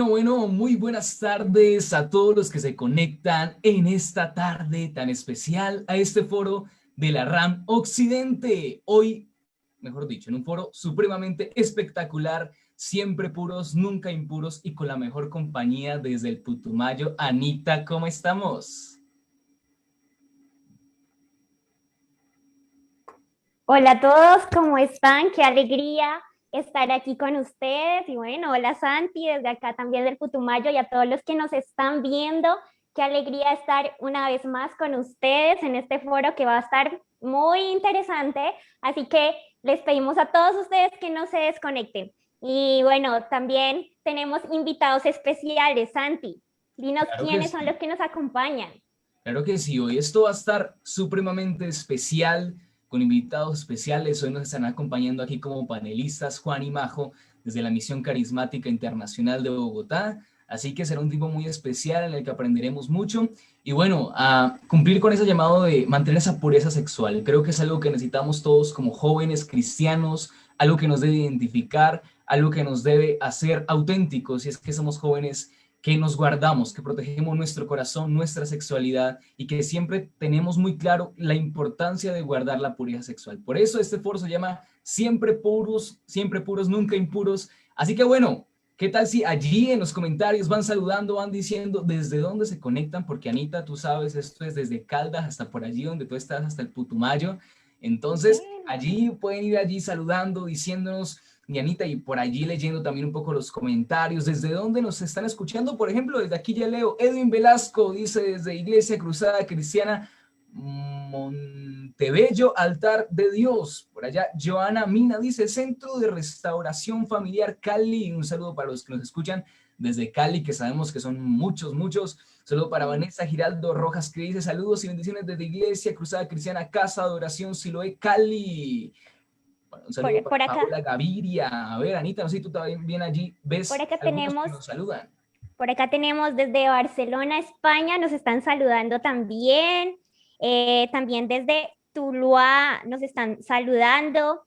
Bueno, muy buenas tardes a todos los que se conectan en esta tarde tan especial a este foro de la RAM Occidente. Hoy, mejor dicho, en un foro supremamente espectacular, siempre puros, nunca impuros y con la mejor compañía desde el Putumayo. Anita, ¿cómo estamos? Hola a todos, ¿cómo están? Qué alegría estar aquí con ustedes. Y bueno, hola Santi, desde acá también del Putumayo y a todos los que nos están viendo. Qué alegría estar una vez más con ustedes en este foro que va a estar muy interesante. Así que les pedimos a todos ustedes que no se desconecten. Y bueno, también tenemos invitados especiales. Santi, dinos Claro que quiénes son los sí. que nos acompañan. Claro que sí, hoy esto va a estar supremamente especial, con invitados especiales. Hoy nos están acompañando aquí como panelistas Juan y Majo desde la Misión Carismática Internacional de Bogotá. Así que será un tiempo muy especial en el que aprenderemos mucho y bueno, a cumplir con ese llamado de mantener esa pureza sexual. Creo que es algo que necesitamos todos como jóvenes cristianos, algo que nos debe identificar, algo que nos debe hacer auténticos si es que somos jóvenes que nos guardamos, que protegemos nuestro corazón, nuestra sexualidad y que siempre tenemos muy claro la importancia de guardar la pureza sexual. Por eso este foro se llama siempre puros, nunca impuros. Así que bueno, ¿qué tal si allí en los comentarios van saludando, van diciendo desde dónde se conectan? Porque Anita, tú sabes, esto es desde Caldas hasta por allí donde tú estás, hasta el Putumayo. Entonces, Bueno. allí pueden ir allí saludando, diciéndonos y Anita, y por allí leyendo también un poco los comentarios, desde dónde nos están escuchando, por ejemplo, desde aquí ya leo, Edwin Velasco dice desde Iglesia Cruzada Cristiana Montebello, Altar de Dios, por allá Joana Mina dice Centro de Restauración Familiar Cali, un saludo para los que nos escuchan desde Cali, que sabemos que son muchos, saludo para Sí. Vanessa Giraldo Rojas que dice saludos y bendiciones desde Iglesia Cruzada Cristiana Casa de Oración Siloé Cali. Bueno, un saludo para Por acá. Paola Gaviria. A ver, Anita, no sé si tú también allí Por ves acá algunos que tenemos, nos saludan. por acá tenemos desde Barcelona, España, nos están saludando también. También desde Tuluá nos están saludando.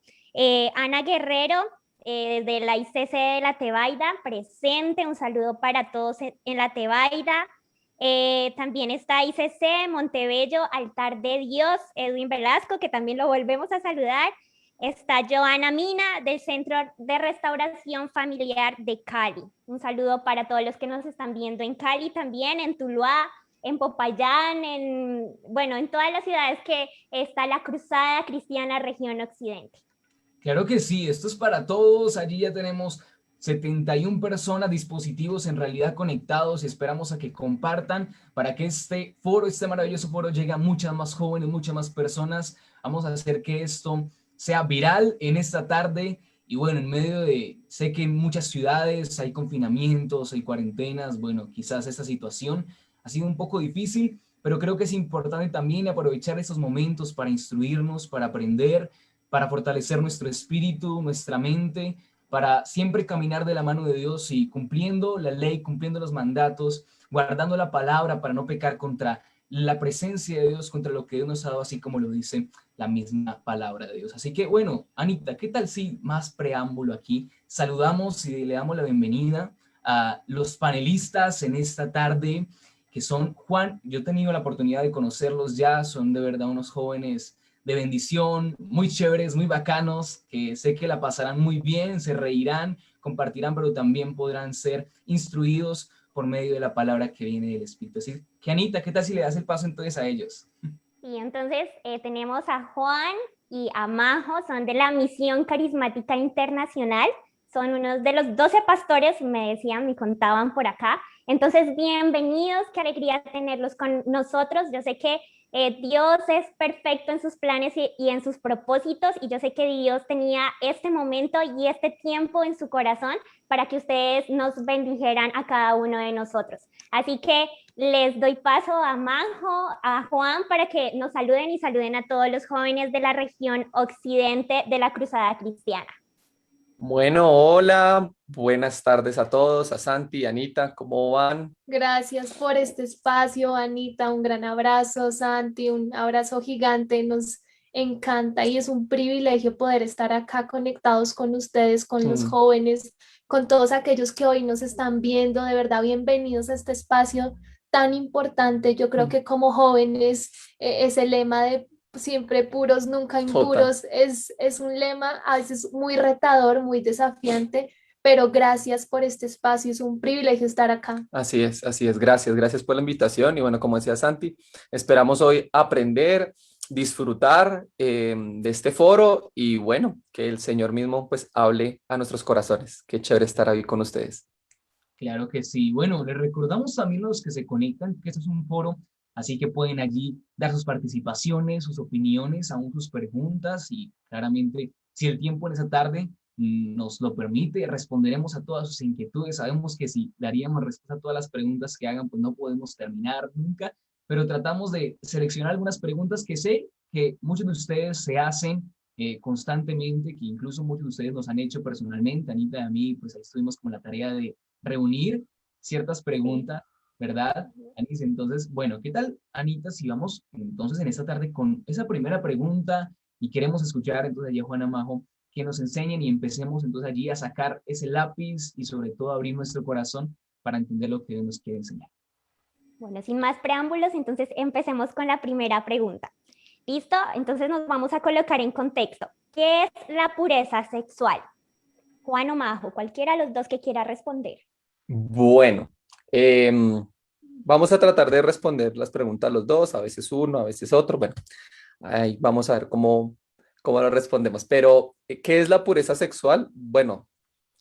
Ana Guerrero, desde la ICC de la Tebaida, presente. Un saludo para todos en la Tebaida. También está ICC, Montebello, Altar de Dios, Edwin Velasco, que también lo volvemos a saludar. Está Joana Mina del Centro de Restauración Familiar de Cali. Un saludo para todos los que nos están viendo en Cali también, en Tuluá, en Popayán, bueno, en todas las ciudades que está la Cruzada Cristiana Región Occidente. Claro que sí, esto es para todos. Allí ya tenemos 71 personas, dispositivos en realidad conectados y esperamos a que compartan para que este foro, este maravilloso foro llegue a muchas más jóvenes, muchas más personas. Vamos a hacer que esto sea viral en esta tarde y bueno, en medio de, sé que en muchas ciudades hay confinamientos, hay cuarentenas, bueno, quizás esta situación ha sido un poco difícil, pero creo que es importante también aprovechar esos momentos para instruirnos, para aprender, para fortalecer nuestro espíritu, nuestra mente, para siempre caminar de la mano de Dios y cumpliendo la ley, cumpliendo los mandatos, guardando la palabra para no pecar contra la presencia de Dios, contra lo que Dios nos ha dado, así como lo dice la misma palabra de Dios. Así que bueno, Anita, ¿qué tal si más preámbulo aquí? Saludamos y le damos la bienvenida a los panelistas en esta tarde, que son Juan, yo he tenido la oportunidad de conocerlos ya, son de verdad unos jóvenes de bendición, muy chéveres, muy bacanos, que sé que la pasarán muy bien, se reirán, compartirán, pero también podrán ser instruidos por medio de la palabra que viene del Espíritu. Así que Anita, ¿qué tal si le das el paso entonces a ellos? Y entonces tenemos a Juan y a Majo, son de la Misión Carismática Internacional, son unos de los 12 pastores, me decían, me contaban por acá. Entonces, bienvenidos, qué alegría tenerlos con nosotros. Yo sé que Dios es perfecto en sus planes y en sus propósitos, y yo sé que Dios tenía este momento y este tiempo en su corazón para que ustedes nos bendijeran a cada uno de nosotros. Así que les doy paso a Majo, a Juan, para que nos saluden y saluden a todos los jóvenes de la región occidente de la Cruzada Cristiana. Bueno, hola, buenas tardes a todos, a Santi, Anita, ¿cómo van? Gracias por este espacio, Anita. Un gran abrazo, Santi. Un abrazo gigante. Nos encanta y es un privilegio poder estar acá conectados con ustedes, con los Mm, jóvenes, con todos aquellos que hoy nos están viendo. De verdad, bienvenidos a este espacio tan importante. Yo creo mm, que como jóvenes, ese lema de siempre puros, nunca total. impuros, es un lema a veces muy retador, muy desafiante, pero gracias por este espacio. Es un privilegio estar acá. Así es, así es. Gracias, gracias por la invitación. Y bueno, como decía Santi, esperamos hoy aprender, disfrutar de este foro y bueno, que el Señor mismo pues hable a nuestros corazones. Qué chévere estar ahí con ustedes. Claro que sí. Bueno, les recordamos también a los que se conectan que este es un foro, así que pueden allí dar sus participaciones, sus opiniones, aún sus preguntas y claramente, si el tiempo en esa tarde nos lo permite, responderemos a todas sus inquietudes. Sabemos que si daríamos respuesta a todas las preguntas que hagan, pues no podemos terminar nunca, pero tratamos de seleccionar algunas preguntas que sé que muchos de ustedes se hacen constantemente, que incluso muchos de ustedes nos han hecho personalmente. Anita y a mí, pues ahí estuvimos con la tarea de reunir ciertas Sí. preguntas, ¿verdad, Anís? Entonces, bueno, ¿qué tal, Anita, si vamos entonces en esta tarde con esa primera pregunta y queremos escuchar entonces allí a Juana Majo que nos enseñen y empecemos entonces allí a sacar ese lápiz y sobre todo abrir nuestro corazón para entender lo que Dios nos quiere enseñar? Bueno, sin más preámbulos, entonces empecemos con la primera pregunta. ¿Listo? Entonces nos vamos a colocar en contexto. ¿Qué es la pureza sexual? Juan o Majo, cualquiera de los dos que quiera responder. Bueno, vamos a tratar de responder las preguntas los dos, a veces uno, a veces otro. Bueno, ahí vamos a ver cómo lo respondemos. Pero, ¿qué es la pureza sexual? Bueno,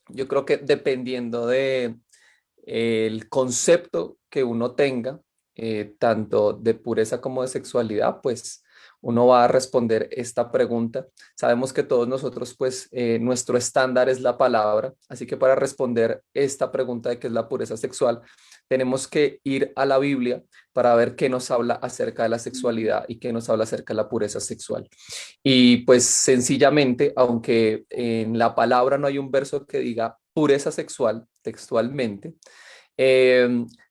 yo creo que dependiendo de el concepto que uno tenga, tanto de pureza como de sexualidad, pues uno va a responder esta pregunta. Sabemos que todos nosotros, pues nuestro estándar es la palabra, así que para responder esta pregunta de qué es la pureza sexual, tenemos que ir a la Biblia para ver qué nos habla acerca de la sexualidad y qué nos habla acerca de la pureza sexual. Y pues sencillamente, aunque en la palabra no hay un verso que diga pureza sexual textualmente,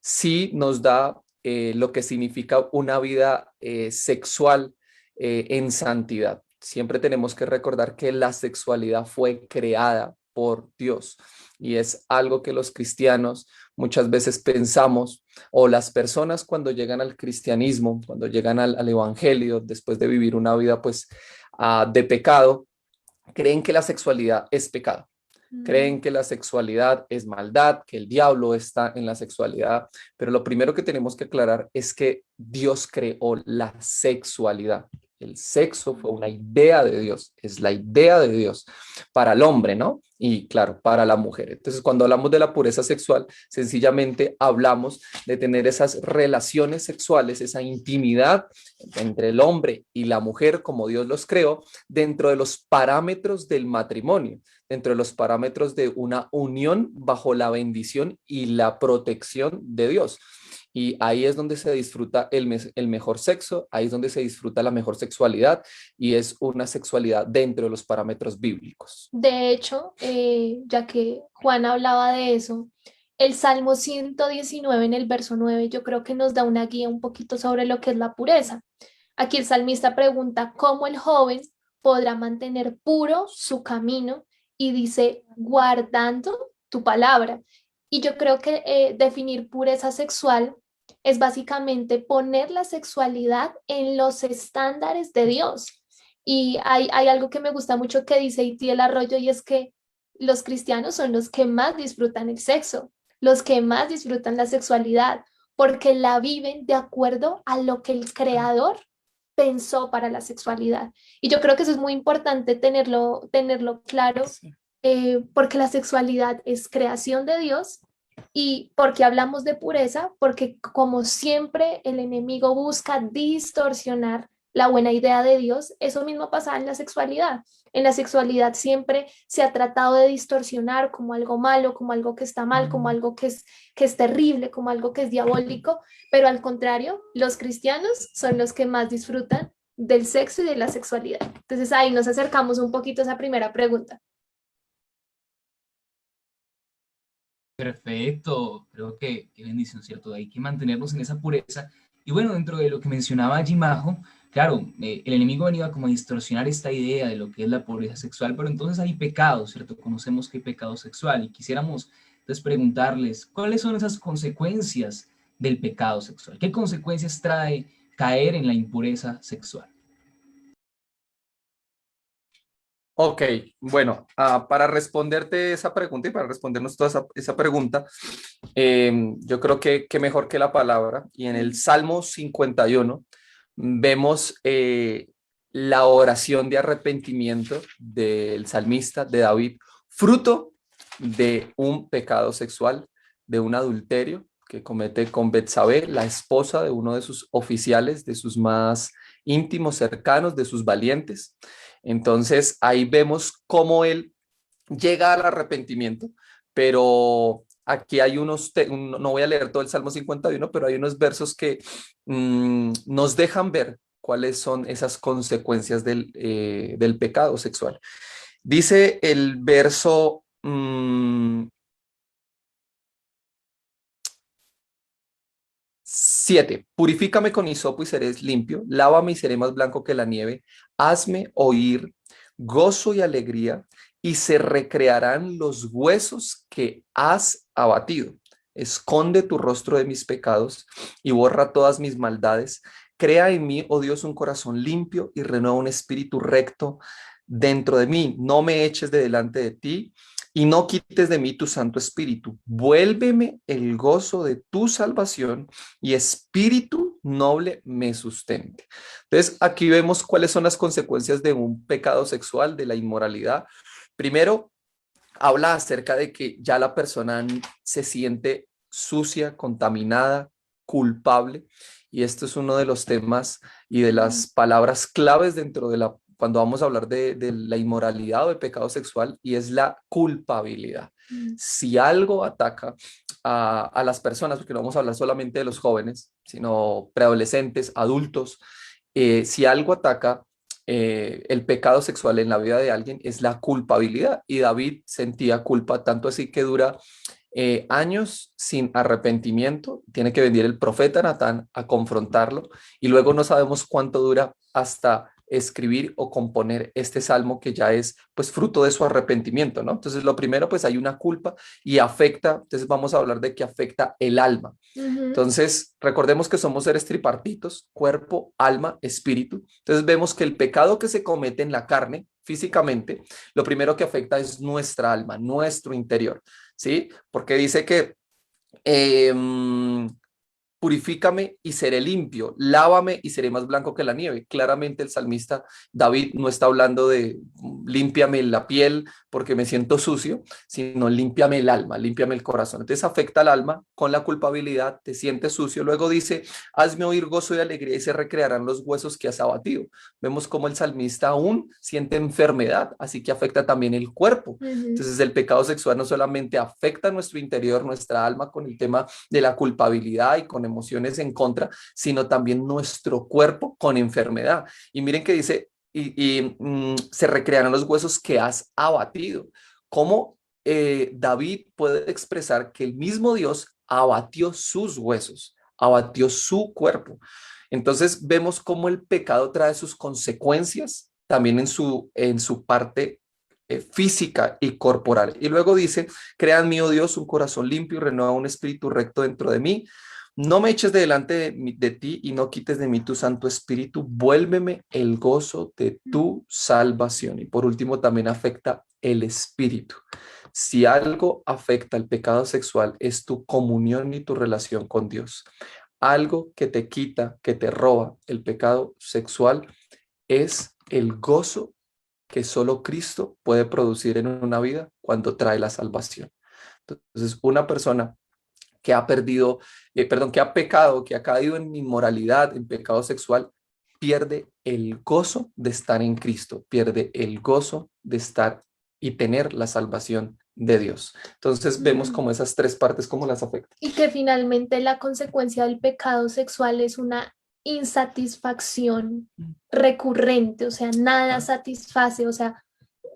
sí nos da lo que significa una vida sexual en santidad. Siempre tenemos que recordar que la sexualidad fue creada por Dios y es algo que los cristianos muchas veces pensamos, o las personas cuando llegan al cristianismo, cuando llegan al evangelio, después de vivir una vida pues de pecado, creen que la sexualidad es pecado. Creen Mm. que la sexualidad es maldad, que el diablo está en la sexualidad, pero lo primero que tenemos que aclarar es que Dios creó la sexualidad. El sexo fue una idea de Dios, es la idea de Dios para el hombre, ¿no? Y claro, para la mujer. Entonces, cuando hablamos de la pureza sexual, sencillamente hablamos de tener esas relaciones sexuales, esa intimidad entre el hombre y la mujer, como Dios los creó, dentro de los parámetros del matrimonio, dentro de los parámetros de una unión bajo la bendición y la protección de Dios. Y ahí es donde se disfruta el mejor sexo, ahí es donde se disfruta la mejor sexualidad y es una sexualidad dentro de los parámetros bíblicos. De hecho, ya que Juan hablaba de eso, el Salmo 119 en el verso 9, yo creo que nos da una guía un poquito sobre lo que es la pureza. Aquí el salmista pregunta cómo el joven podrá mantener puro su camino y dice, guardando tu palabra. Y yo creo que definir pureza sexual es básicamente poner la sexualidad en los estándares de Dios. Y hay algo que me gusta mucho que dice Itiel Arroyo y es que los cristianos son los que más disfrutan el sexo, los que más disfrutan la sexualidad, porque la viven de acuerdo a lo que el creador pensó para la sexualidad. Y yo creo que eso es muy importante tenerlo claro, Sí. porque la sexualidad es creación de Dios. Y porque hablamos de pureza, porque como siempre el enemigo busca distorsionar la buena idea de Dios, eso mismo pasa en la sexualidad. En la sexualidad siempre se ha tratado de distorsionar como algo malo, como algo que está mal, como algo que es terrible, como algo que es diabólico, pero al contrario, los cristianos son los que más disfrutan del sexo y de la sexualidad. Entonces ahí nos acercamos un poquito a esa primera pregunta. Perfecto, creo que qué bendición, ¿cierto? Hay que mantenernos en esa pureza. Y bueno, dentro de lo que mencionaba allí Majo, claro, el enemigo venía como a distorsionar esta idea de lo que es la pobreza sexual, pero entonces hay pecados, ¿cierto? Conocemos que hay pecado sexual y quisiéramos entonces preguntarles, ¿cuáles son esas consecuencias del pecado sexual? ¿Qué consecuencias trae caer en la impureza sexual? Ok, bueno, para responderte esa pregunta y para respondernos toda esa pregunta, yo creo que mejor que la palabra. Y en el Salmo 51 vemos la oración de arrepentimiento del salmista, de David, fruto de un pecado sexual, de un adulterio que comete con Betsabé, la esposa de uno de sus oficiales, de sus más íntimos, cercanos, de sus valientes. Entonces ahí vemos cómo él llega al arrepentimiento, pero aquí hay no voy a leer todo el Salmo 51, pero hay unos versos que nos dejan ver cuáles son esas consecuencias del pecado sexual. Dice el verso 7, purifícame con hisopo y seré limpio, lávame y seré más blanco que la nieve, hazme oír gozo y alegría y se recrearán los huesos que has abatido. Esconde tu rostro de mis pecados y borra todas mis maldades. Crea en mí, oh Dios, un corazón limpio y renueva un espíritu recto dentro de mí. No me eches de delante de ti y no quites de mí tu Santo Espíritu. Vuélveme el gozo de tu salvación y espíritu noble me sustente. Entonces, aquí vemos cuáles son las consecuencias de un pecado sexual, de la inmoralidad. Primero, habla acerca de que ya la persona se siente sucia, contaminada, culpable, y esto es uno de los temas y de las palabras claves dentro de cuando vamos a hablar de la inmoralidad o de pecado sexual, y es la culpabilidad. Si algo ataca a las personas, porque no vamos a hablar solamente de los jóvenes, sino preadolescentes, adultos, si algo ataca el pecado sexual en la vida de alguien es la culpabilidad. Y David sentía culpa, tanto así que dura años sin arrepentimiento. Tiene que venir el profeta Natán a confrontarlo y luego no sabemos cuánto dura hasta escribir o componer este salmo que ya es pues fruto de su arrepentimiento, ¿no? Entonces lo primero pues hay una culpa y afecta, entonces vamos a hablar de que afecta el alma. Entonces, recordemos que somos seres tripartitos, cuerpo, alma, espíritu. Entonces vemos que el pecado que se comete en la carne, físicamente, lo primero que afecta es nuestra alma, nuestro interior, ¿sí? Porque dice que eh, purifícame y seré limpio, lávame y seré más blanco que la nieve. Claramente el salmista David no está hablando de límpiame la piel porque me siento sucio, sino límpiame el alma, límpiame el corazón. Entonces afecta al alma con la culpabilidad, te sientes sucio. Luego dice, hazme oír gozo y alegría y se recrearán los huesos que has abatido. Vemos cómo el salmista aún siente enfermedad, así que afecta también el cuerpo. Entonces el pecado sexual no solamente afecta nuestro interior, nuestra alma con el tema de la culpabilidad y con emociones en contra, sino también nuestro cuerpo con enfermedad. Y miren que dice, se recrearán los huesos que has abatido. ¿Cómo David puede expresar que el mismo Dios abatió sus huesos, abatió su cuerpo? Entonces vemos cómo el pecado trae sus consecuencias también en su parte física y corporal. Y luego dice, crea en mí, oh Dios, un corazón limpio y renueva un espíritu recto dentro de mí. No me eches de delante de ti y no quites de mí tu Santo Espíritu. Vuélveme el gozo de tu salvación. Y por último, también afecta el espíritu. Si algo afecta el pecado sexual es tu comunión y tu relación con Dios. Algo que te quita, que te roba el pecado sexual es el gozo que solo Cristo puede producir en una vida cuando trae la salvación. Entonces, una persona que ha perdido, que ha pecado, que ha caído en inmoralidad, en pecado sexual, pierde el gozo de estar en Cristo, pierde el gozo de estar y tener la salvación de Dios. Entonces vemos como esas tres partes, cómo las afecta. Y que finalmente la consecuencia del pecado sexual es una insatisfacción recurrente, o sea, nada satisface, o sea,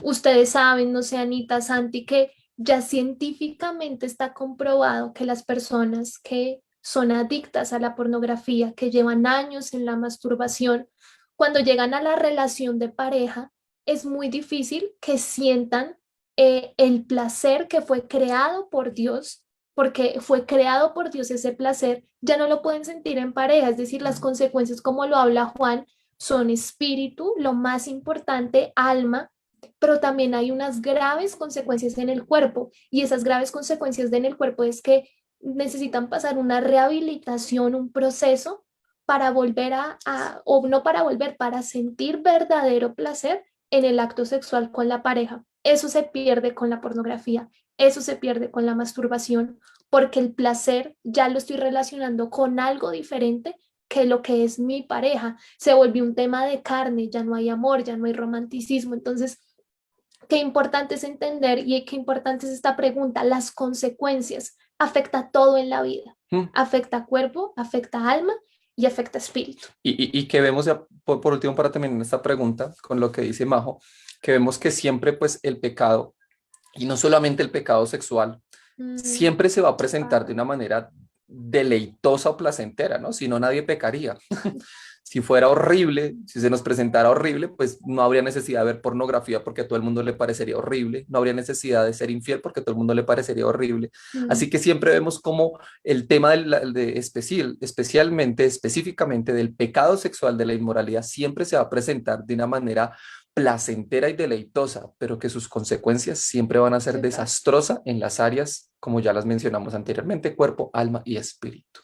ustedes saben, no sé, Anita, Santi, que ya científicamente está comprobado que las personas que son adictas a la pornografía, que llevan años en la masturbación, cuando llegan a la relación de pareja, es muy difícil que sientan el placer que fue creado por Dios, porque fue creado por Dios ese placer, ya no lo pueden sentir en pareja, es decir, las consecuencias, como lo habla Juan, son espíritu, lo más importante, alma, pero también hay unas graves consecuencias en el cuerpo, y esas graves consecuencias en el cuerpo es que necesitan pasar una rehabilitación, un proceso para volver o no para volver, para sentir verdadero placer en el acto sexual con la pareja. Eso se pierde con la pornografía, eso se pierde con la masturbación, porque el placer ya lo estoy relacionando con algo diferente que lo que es mi pareja. Se volvió un tema de carne, ya no hay amor, ya no hay romanticismo. Entonces, qué importante es entender y qué importante es esta pregunta, las consecuencias. Afecta todo en la vida. Mm. Afecta cuerpo, afecta alma y afecta espíritu. Y que vemos, ya por último, para terminar esta pregunta, con lo que dice Majo, que vemos que siempre pues el pecado, y no solamente el pecado sexual, siempre se va a presentar de una manera deleitosa o placentera, ¿no? Si no, nadie pecaría. Si fuera horrible, si se nos presentara horrible, pues no habría necesidad de ver pornografía porque a todo el mundo le parecería horrible, no habría necesidad de ser infiel porque a todo el mundo le parecería horrible. Así que siempre vemos como el tema específicamente del pecado sexual, de la inmoralidad, siempre se va a presentar de una manera placentera y deleitosa, pero que sus consecuencias siempre van a ser desastrosas en las áreas, como ya las mencionamos anteriormente, cuerpo, alma y espíritu.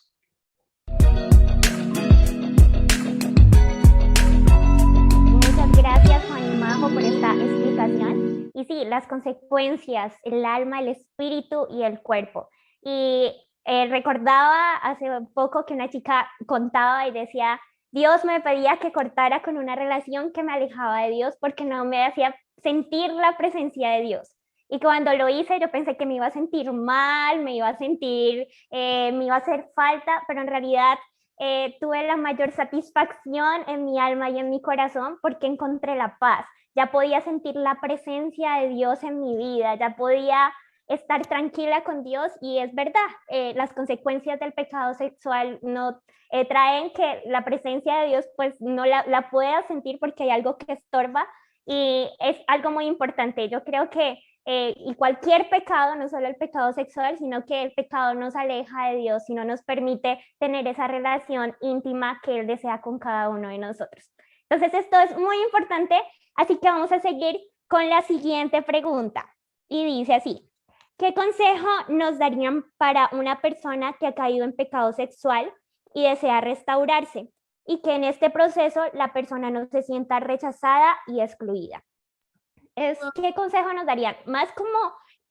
Muchas gracias, Juan y Majo, por esta explicación. Y sí, las consecuencias, el alma, el espíritu y el cuerpo. Y recordaba hace poco que una chica contaba y decía, Dios me pedía que cortara con una relación que me alejaba de Dios porque no me hacía sentir la presencia de Dios. Y cuando lo hice, yo pensé que me iba a sentir mal, me iba a sentir, me iba a hacer falta, pero en realidad tuve la mayor satisfacción en mi alma y en mi corazón porque encontré la paz. Ya podía sentir la presencia de Dios en mi vida, ya podía estar tranquila con Dios, y es verdad, las consecuencias del pecado sexual no traen que la presencia de Dios pues no la pueda sentir porque hay algo que estorba, y es algo muy importante. Yo creo que y cualquier pecado, no solo el pecado sexual, sino que el pecado nos aleja de Dios y no nos permite tener esa relación íntima que Él desea con cada uno de nosotros. Entonces esto es muy importante, así que vamos a seguir con la siguiente pregunta, y dice así: ¿qué consejo nos darían para una persona que ha caído en pecado sexual y desea restaurarse, y que en este proceso la persona no se sienta rechazada y excluida? ¿Qué consejo nos darían? Más como,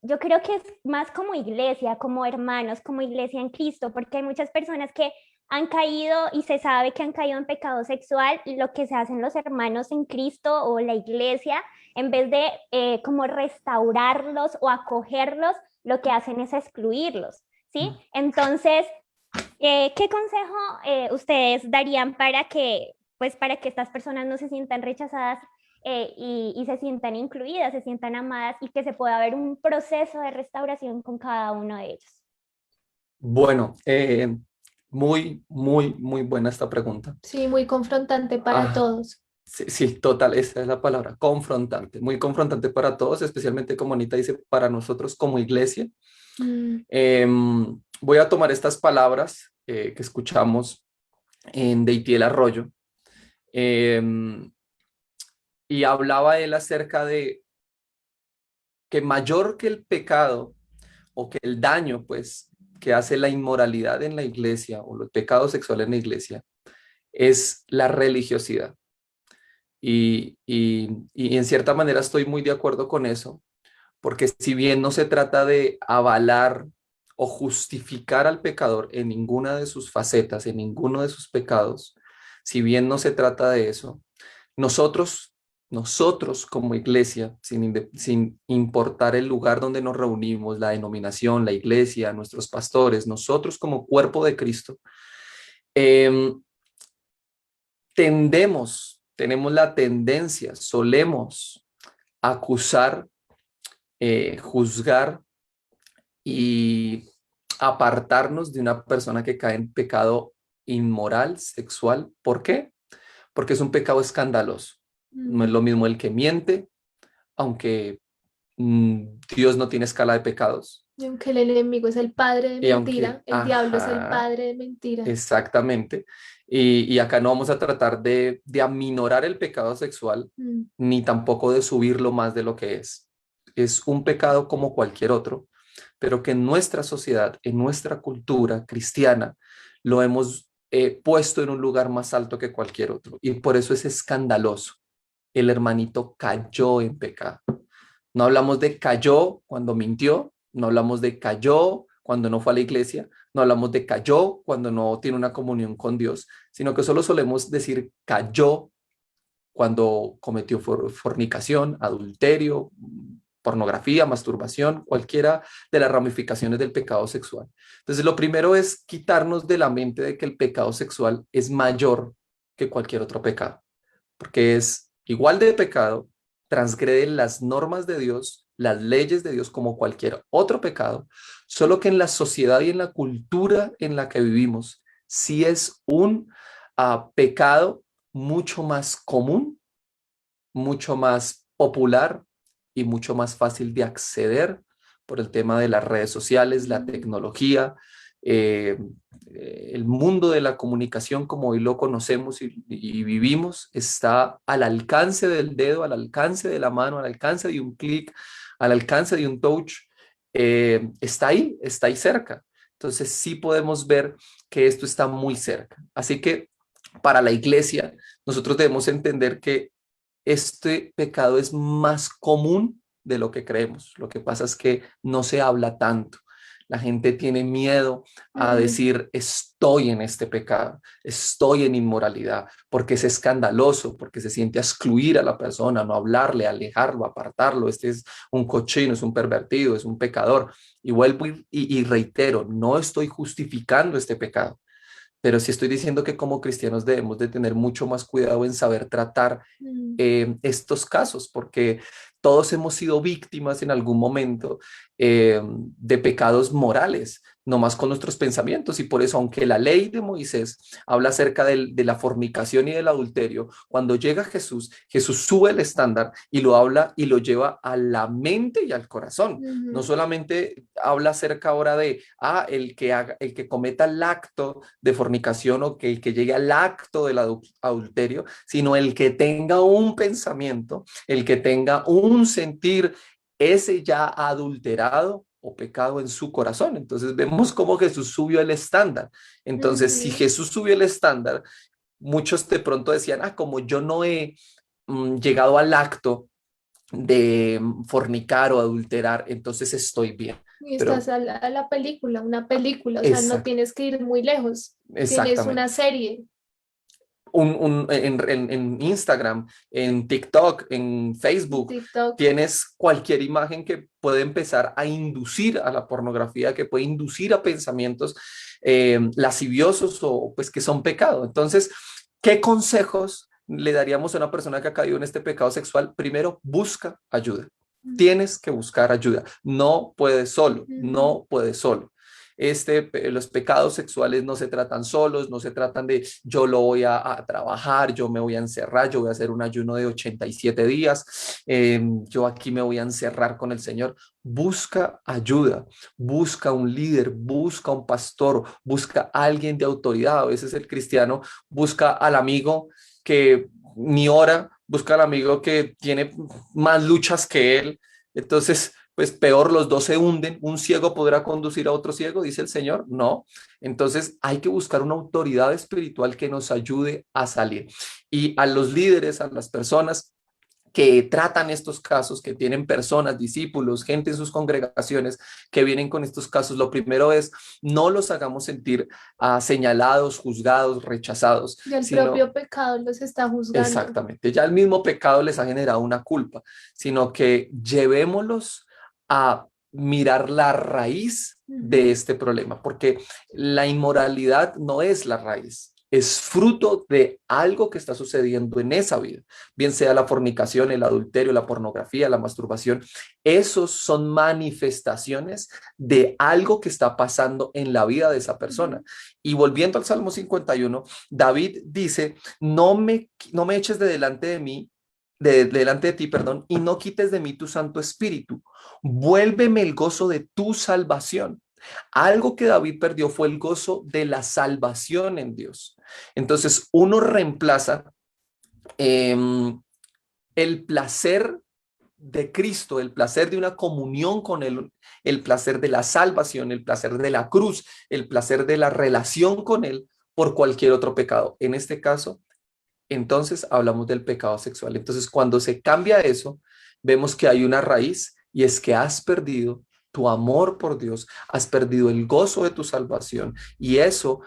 yo creo que es más como iglesia, como hermanos, como iglesia en Cristo, porque hay muchas personas que han caído y se sabe que han caído en pecado sexual, y lo que se hacen los hermanos en Cristo o la iglesia, en vez de como restaurarlos o acogerlos, lo que hacen es excluirlos, ¿sí? Entonces, ¿qué consejo ustedes darían para que estas personas no se sientan rechazadas y se sientan incluidas, se sientan amadas, y que se pueda ver un proceso de restauración con cada uno de ellos? Bueno, muy, muy, muy buena esta pregunta. Sí, muy confrontante para todos. Sí, sí, total, esa es la palabra, confrontante, muy confrontante para todos, especialmente, como Anita dice, para nosotros como iglesia. Voy a tomar estas palabras que escuchamos en Deitiel Arroyo, y hablaba él acerca de que mayor que el pecado o que el daño, pues, que hace la inmoralidad en la iglesia o los pecados sexuales en la iglesia, es la religiosidad. Y en cierta manera estoy muy de acuerdo con eso, porque si bien no se trata de avalar o justificar al pecador en ninguna de sus facetas, en ninguno de sus pecados, si bien no se trata de eso, nosotros como iglesia, sin importar el lugar donde nos reunimos, la denominación, la iglesia, nuestros pastores, nosotros como cuerpo de Cristo, tenemos la tendencia, solemos acusar, juzgar y apartarnos de una persona que cae en pecado inmoral, sexual. ¿Por qué? Porque es un pecado escandaloso. No es lo mismo el que miente, aunque Dios no tiene escala de pecados. Y aunque el enemigo es el padre de Y aunque, mentira, el diablo es el padre de mentira. exactamente. Y acá no vamos a tratar de aminorar el pecado sexual, Mm. ni tampoco de subirlo más de lo que es. Es un pecado como cualquier otro, pero que en nuestra sociedad, en nuestra cultura cristiana, lo hemos puesto en un lugar más alto que cualquier otro. Y por eso es escandaloso. El hermanito cayó en pecado. No hablamos de cayó cuando mintió, no hablamos de cayó cuando no fue a la iglesia, no hablamos de cayó cuando no tiene una comunión con Dios, sino que solo solemos decir cayó cuando cometió fornicación, adulterio, pornografía, masturbación, cualquiera de las ramificaciones del pecado sexual. Entonces, lo primero es quitarnos de la mente de que el pecado sexual es mayor que cualquier otro pecado, porque es igual de pecado, transgrede las normas de Dios, las leyes de Dios como cualquier otro pecado, solo que en la sociedad y en la cultura en la que vivimos, sí es un pecado mucho más común, mucho más popular y mucho más fácil de acceder por el tema de las redes sociales, la tecnología, eh, el mundo de la comunicación como hoy lo conocemos y vivimos está al alcance del dedo, al alcance de la mano, al alcance de un clic, al alcance de un touch, está ahí cerca. Entonces sí podemos ver que esto está muy cerca. Así que para la iglesia, nosotros debemos entender que este pecado es más común de lo que creemos. Lo que pasa es que no se habla tanto. La gente tiene miedo a decir, estoy en este pecado, estoy en inmoralidad, porque es escandaloso, porque se siente a excluir a la persona, no hablarle, alejarlo, apartarlo. Este es un cochino, es un pervertido, es un pecador. Y vuelvo y reitero, no estoy justificando este pecado, pero sí estoy diciendo que como cristianos debemos de tener mucho más cuidado en saber tratar estos casos, porque todos hemos sido víctimas en algún momento de pecados morales, no más con nuestros pensamientos, y por eso, aunque la ley de Moisés habla acerca de la fornicación y del adulterio, cuando llega Jesús, Jesús sube el estándar y lo habla y lo lleva a la mente y al corazón. No solamente habla acerca ahora de el que cometa el acto de fornicación o que el que llegue al acto del adulterio, sino el que tenga un pensamiento, el que tenga un sentir, ese ya adulterado o pecado en su corazón. Entonces vemos cómo Jesús subió el estándar. Entonces, si Jesús subió el estándar, muchos de pronto decían, como yo no he llegado al acto de fornicar o adulterar, entonces estoy bien. Y Pero estás a la película, una película, o sea, no exact, tienes que ir muy lejos. Tienes una exactamente. serie. En Instagram, en TikTok, en Facebook, TikTok. tienes cualquier imagen que puede empezar a inducir a la pornografía, que puede inducir a pensamientos lasciviosos o pues que son pecado. Entonces, ¿qué consejos le daríamos a una persona que ha caído en este pecado sexual? Primero, busca ayuda. Tienes que buscar ayuda. No puedes solo, no puedes solo. Los pecados sexuales no se tratan solos, no se tratan de yo lo voy a trabajar, yo me voy a encerrar, yo voy a hacer un ayuno de 87 días, yo aquí me voy a encerrar con el Señor. Busca ayuda, busca un líder, busca un pastor, busca a alguien de autoridad. A veces el cristiano busca al amigo que ni ora, busca al amigo que tiene más luchas que él. Entonces, pues peor, los dos se hunden. ¿Un ciego podrá conducir a otro ciego?, dice el Señor. No. Entonces hay que buscar una autoridad espiritual que nos ayude a salir. Y a los líderes, a las personas que tratan estos casos, que tienen personas, discípulos, gente en sus congregaciones que vienen con estos casos, lo primero es no los hagamos sentir señalados, juzgados, rechazados, Y el sino propio pecado los está juzgando. exactamente, ya el mismo pecado les ha generado una culpa, sino que llevémoslos a mirar la raíz de este problema, porque la inmoralidad no es la raíz. es fruto de algo que está sucediendo en esa vida, bien sea la fornicación, el adulterio, la pornografía, la masturbación. Esos son manifestaciones de algo que está pasando en la vida de esa persona. Y volviendo al Salmo 51, David dice, no me eches de delante de mí, delante de ti, perdón, y no quites de mí tu Santo Espíritu. Vuélveme el gozo de tu salvación. Algo que David perdió fue el gozo de la salvación en Dios. Entonces uno reemplaza el placer de Cristo, el placer de una comunión con Él, el placer de la salvación, el placer de la cruz, el placer de la relación con Él por cualquier otro pecado. En este caso, entonces hablamos del pecado sexual. Entonces, cuando se cambia eso, vemos que hay una raíz y es que has perdido tu amor por Dios, has perdido el gozo de tu salvación y eso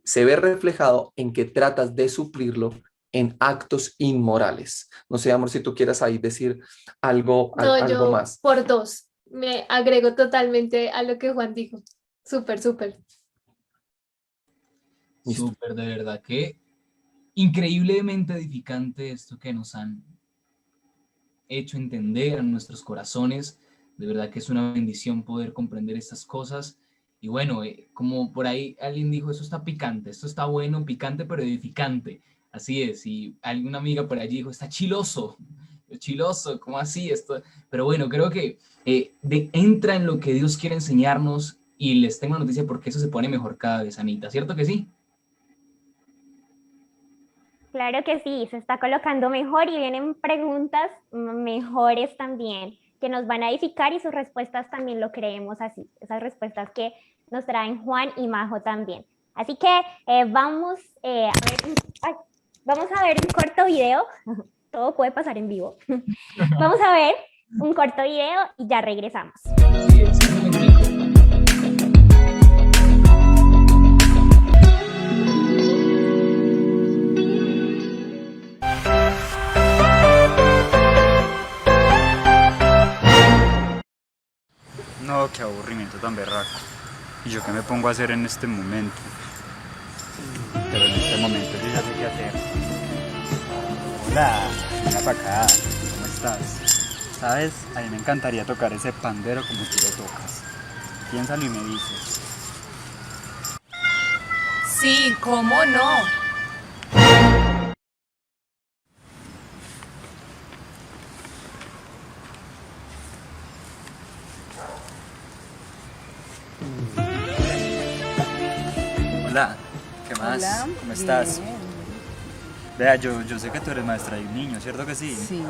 se ve reflejado en que tratas de suplirlo en actos inmorales. No sé, amor, si tú quieras ahí decir algo, No, algo yo más. por dos. Me agrego totalmente a lo que Juan dijo. Súper, súper. Listo. Súper, de verdad que increíblemente edificante esto que nos han hecho entender a nuestros corazones. De verdad que es una bendición poder comprender estas cosas. Y bueno, como por ahí alguien dijo, eso está picante, esto está bueno, picante, pero edificante. Así es. Y alguna amiga por allí dijo, está chiloso. Chiloso, ¿cómo así? Esto? Pero bueno, creo que entra en lo que Dios quiere enseñarnos y les tengo una noticia porque eso se pone mejor cada vez, Anita. ¿Cierto que sí? Claro que sí, se está colocando mejor y vienen preguntas mejores también, que nos van a edificar y sus respuestas también lo creemos así, esas respuestas que nos traen Juan y Majo también. Así que vamos a ver un corto video, todo puede pasar en vivo. Vamos a ver un corto video y ya regresamos. Sí, es un momentico. No, qué aburrimiento tan berraco. ¿Y yo qué me pongo a hacer en este momento? Pero en este momento yo ya sé qué hacer. Hola, ven para acá. ¿Cómo estás? ¿Sabes? A mí me encantaría tocar ese pandero como tú lo tocas. Piénsalo y me dices. Sí, ¿cómo no? Hola, ¿qué más? Hola, ¿Cómo estás? bien. Vea, yo sé que tú eres maestra de un niño, ¿cierto que sí? Sí.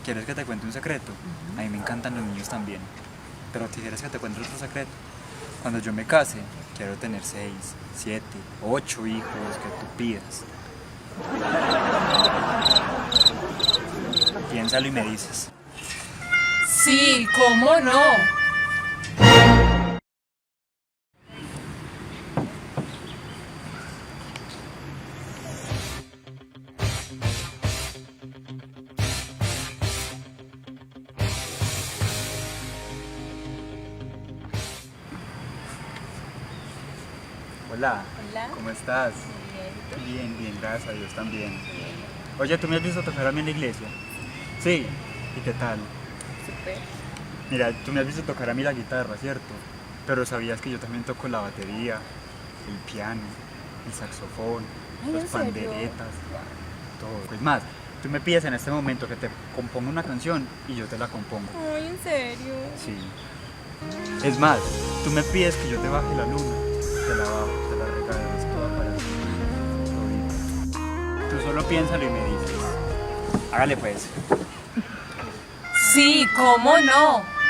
¿Quieres que te cuente un secreto? A mí me encantan los niños también. Pero ¿quieres que te cuente otro secreto? Cuando yo me case, quiero tener 6, 7, 8 hijos que tú pidas. Piénsalo y me dices. Sí, ¿cómo no? Hola, Hola. ¿cómo estás? Bien, bien, gracias a Dios también. Oye, ¿tú me has visto tocar a mí en la iglesia? Sí, ¿y qué tal? Súper. Mira, tú me has visto tocar a mí la guitarra, ¿cierto? Pero sabías que yo también toco la batería, el piano, el saxofón, Ay, las ¿en serio? panderetas, todo. Pues más, tú me pides en este momento que te componga una canción y yo te la compongo. Ay, ¿en serio? Sí. Es más, tú me pides que yo te baje la luna, te la bajo, te la regalo, es toda para ti. Todita. Tú solo piénsalo y me dices. Hágale pues. Sí, ¿cómo no?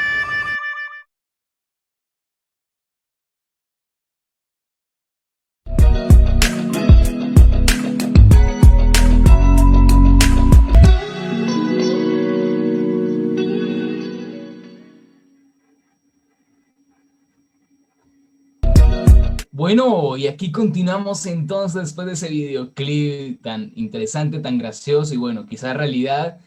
Bueno, y aquí continuamos entonces después de ese videoclip tan interesante, tan gracioso y bueno, quizá realidad,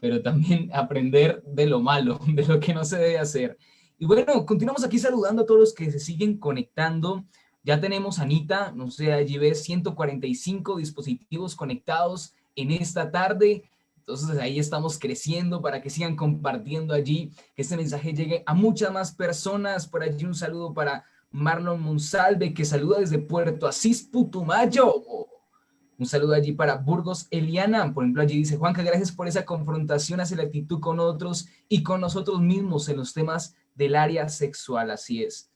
pero también aprender de lo malo, de lo que no se debe hacer. Y bueno, continuamos aquí saludando a todos los que se siguen conectando. Ya tenemos, Anita, no sé, allí ves 145 dispositivos conectados en esta tarde. Entonces ahí estamos creciendo para que sigan compartiendo allí, que este mensaje llegue a muchas más personas. Por allí un saludo para Marlon Monsalve, que saluda desde Puerto Asís, Putumayo. Un saludo allí para Burgos Eliana. Por ejemplo, allí dice: Juanca, gracias por esa confrontación hacia la actitud con otros y con nosotros mismos en los temas del área sexual. Así es.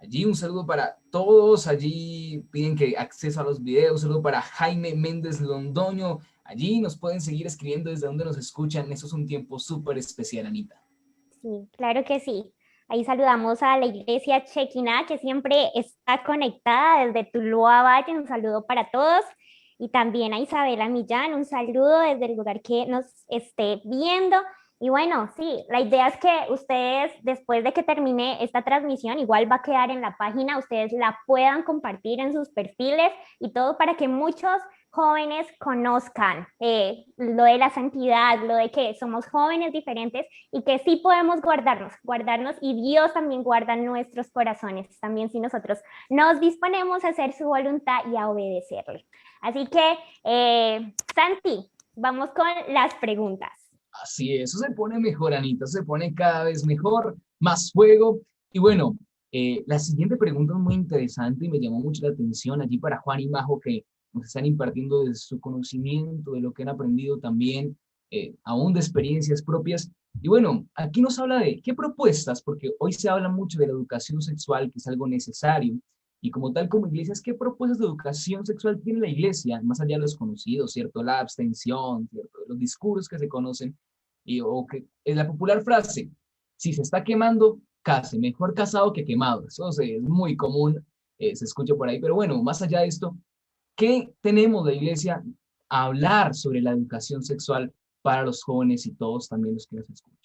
Allí un saludo para todos. Allí piden que acceso a los videos. Un saludo para Jaime Méndez Londoño. Allí nos pueden seguir escribiendo desde donde nos escuchan. Eso es un tiempo súper especial, Anita. Sí, claro que sí. Ahí saludamos a la iglesia Chequiná, que siempre está conectada desde Tuluá Valle. Un saludo para todos. Y también a Isabela Millán, un saludo desde el lugar que nos esté viendo. Y bueno, sí, la idea es que ustedes, después de que termine esta transmisión, igual va a quedar en la página, ustedes la puedan compartir en sus perfiles y todo para que muchos jóvenes conozcan lo de la santidad, lo de que somos jóvenes diferentes y que sí podemos guardarnos y Dios también guarda nuestros corazones, también si nosotros nos disponemos a hacer su voluntad y a obedecerle. Así que, Santi, vamos con las preguntas. Así es, eso se pone mejor, Anita, se pone cada vez mejor, más fuego. Y bueno, la siguiente pregunta es muy interesante y me llamó mucho la atención allí para Juan y Majo, que nos están impartiendo de su conocimiento, de lo que han aprendido también, aún de experiencias propias. Y bueno, aquí nos habla de qué propuestas, porque hoy se habla mucho de la educación sexual, que es algo necesario, y como tal, como iglesias, ¿qué propuestas de educación sexual tiene la iglesia? Más allá de los conocidos, ¿cierto? La abstención, ¿cierto? Los discursos que se conocen, y, o que es la popular frase: si se está quemando, case, mejor casado que quemado. Eso es muy común, se escucha por ahí, pero bueno, más allá de esto, ¿qué tenemos de iglesia a hablar sobre la educación sexual para los jóvenes y todos también los que nos escuchan?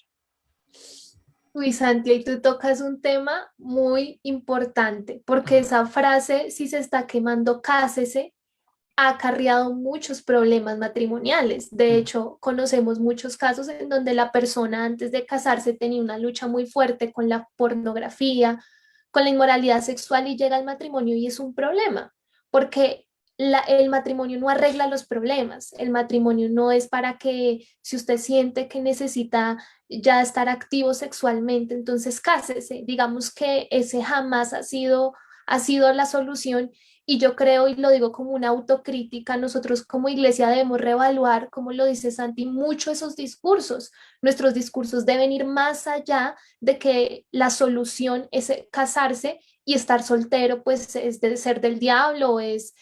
Uy, Santi, y tú tocas un tema muy importante, porque esa frase, si se está quemando, cásese, ha acarreado muchos problemas matrimoniales. De hecho, conocemos muchos casos en donde la persona antes de casarse tenía una lucha muy fuerte con la pornografía, con la inmoralidad sexual y llega al matrimonio y es un problema, porque el matrimonio no arregla los problemas. El matrimonio no es para que si usted siente que necesita ya estar activo sexualmente, entonces cásese. Digamos que ese jamás ha sido la solución. Y yo creo, y lo digo como una autocrítica, nosotros como iglesia debemos reevaluar, como lo dice Santi, mucho esos discursos. Nuestros discursos deben ir más allá de que la solución es casarse y estar soltero, pues es de ser del diablo, es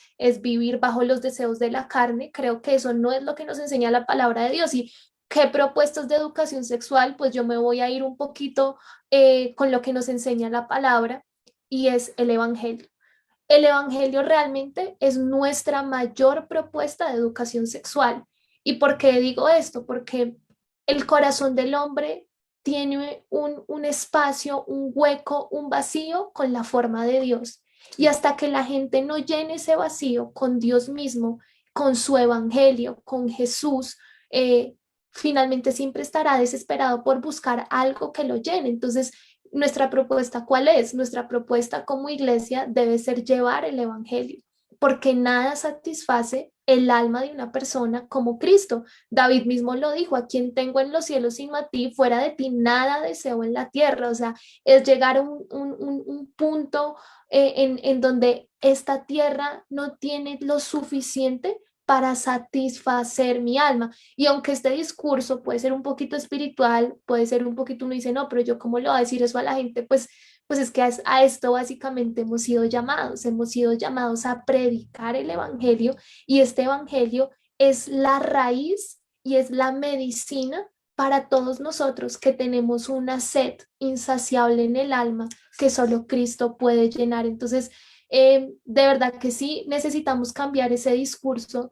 vivir bajo los deseos de la carne. Creo que eso no es lo que nos enseña la palabra de Dios. Y qué propuestas de educación sexual, pues yo me voy a ir un poquito con lo que nos enseña la palabra y es el Evangelio. El Evangelio realmente es nuestra mayor propuesta de educación sexual. ¿Y por qué digo esto? Porque el corazón del hombre tiene un espacio, un hueco, un vacío con la forma de Dios. Y hasta que la gente no llene ese vacío con Dios mismo, con su Evangelio, con Jesús, finalmente siempre estará desesperado por buscar algo que lo llene. Entonces, nuestra propuesta, ¿cuál es? Nuestra propuesta como iglesia debe ser llevar el Evangelio, porque nada satisface el alma de una persona como Cristo. David mismo lo dijo: a quien tengo en los cielos sino a ti, fuera de ti nada deseo en la tierra. O sea, es llegar a un punto en donde esta tierra no tiene lo suficiente para satisfacer mi alma. Y aunque este discurso puede ser un poquito espiritual, puede ser un poquito, uno dice, no, pero yo cómo le voy a decir eso a la gente, pues es que a esto básicamente hemos sido llamados a predicar el Evangelio, y este Evangelio es la raíz y es la medicina para todos nosotros que tenemos una sed insaciable en el alma que solo Cristo puede llenar. Entonces, de verdad que sí, necesitamos cambiar ese discurso.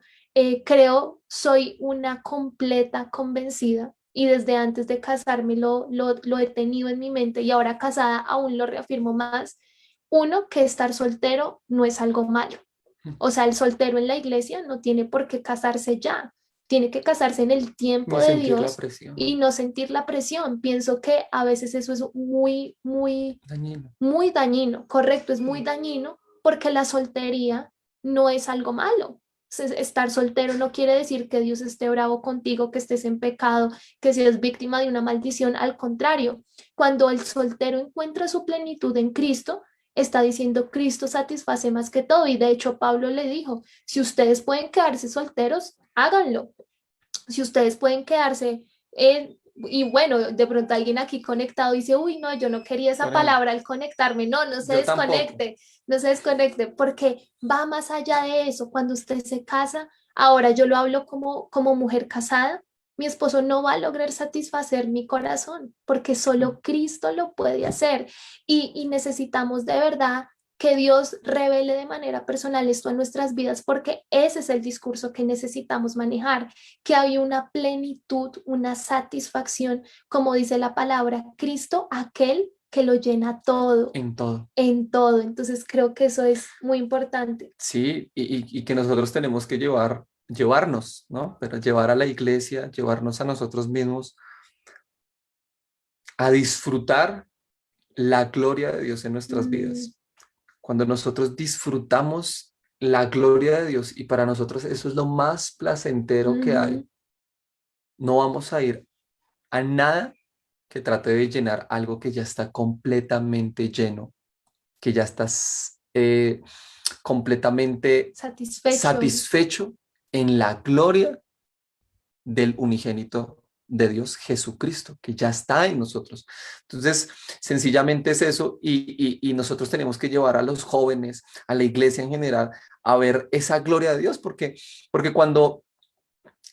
Soy una completa convencida y desde antes de casarme lo he tenido en mi mente y ahora casada aún lo reafirmo más. Uno, que estar soltero no es algo malo. O sea, el soltero en la iglesia no tiene por qué casarse ya, tiene que casarse en el tiempo No de sentir la Dios presión. y no sentir la presión. Pienso que a veces eso es muy, muy, Dañino. muy dañino, correcto, es muy dañino porque la soltería no es algo malo. Estar soltero no quiere decir que Dios esté bravo contigo, que estés en pecado, que seas víctima de una maldición. Al contrario, cuando el soltero encuentra su plenitud en Cristo, está diciendo Cristo satisface más que todo. Y de hecho Pablo le dijo, si ustedes pueden quedarse solteros, háganlo. Si ustedes pueden quedarse, y bueno, de pronto alguien aquí conectado dice, uy, no, yo no quería esa Karen, palabra al conectarme. No, no se yo tampoco. desconecte, no se desconecte, porque va más allá de eso. Cuando usted se casa, ahora yo lo hablo como mujer casada, mi esposo no va a lograr satisfacer mi corazón, porque solo Cristo lo puede hacer. Y necesitamos de verdad que Dios revele de manera personal esto a nuestras vidas, porque ese es el discurso que necesitamos manejar, que hay una plenitud, una satisfacción, como dice la palabra, Cristo, aquel que lo llena todo, En todo. en todo. Entonces creo que eso es muy importante. Sí, y que nosotros tenemos que llevarnos, ¿no? Pero llevar a la iglesia, llevarnos a nosotros mismos a disfrutar la gloria de Dios en nuestras Mm, vidas. Cuando nosotros disfrutamos la gloria de Dios y para nosotros eso es lo más placentero que hay, ujú, no vamos a ir a nada que trate de llenar algo que ya está completamente lleno, que ya estás completamente satisfecho. satisfecho en la gloria del unigénito de Dios, Jesucristo, que ya está en nosotros. Entonces, sencillamente es eso y nosotros tenemos que llevar a los jóvenes, a la iglesia en general, a ver esa gloria de Dios, porque cuando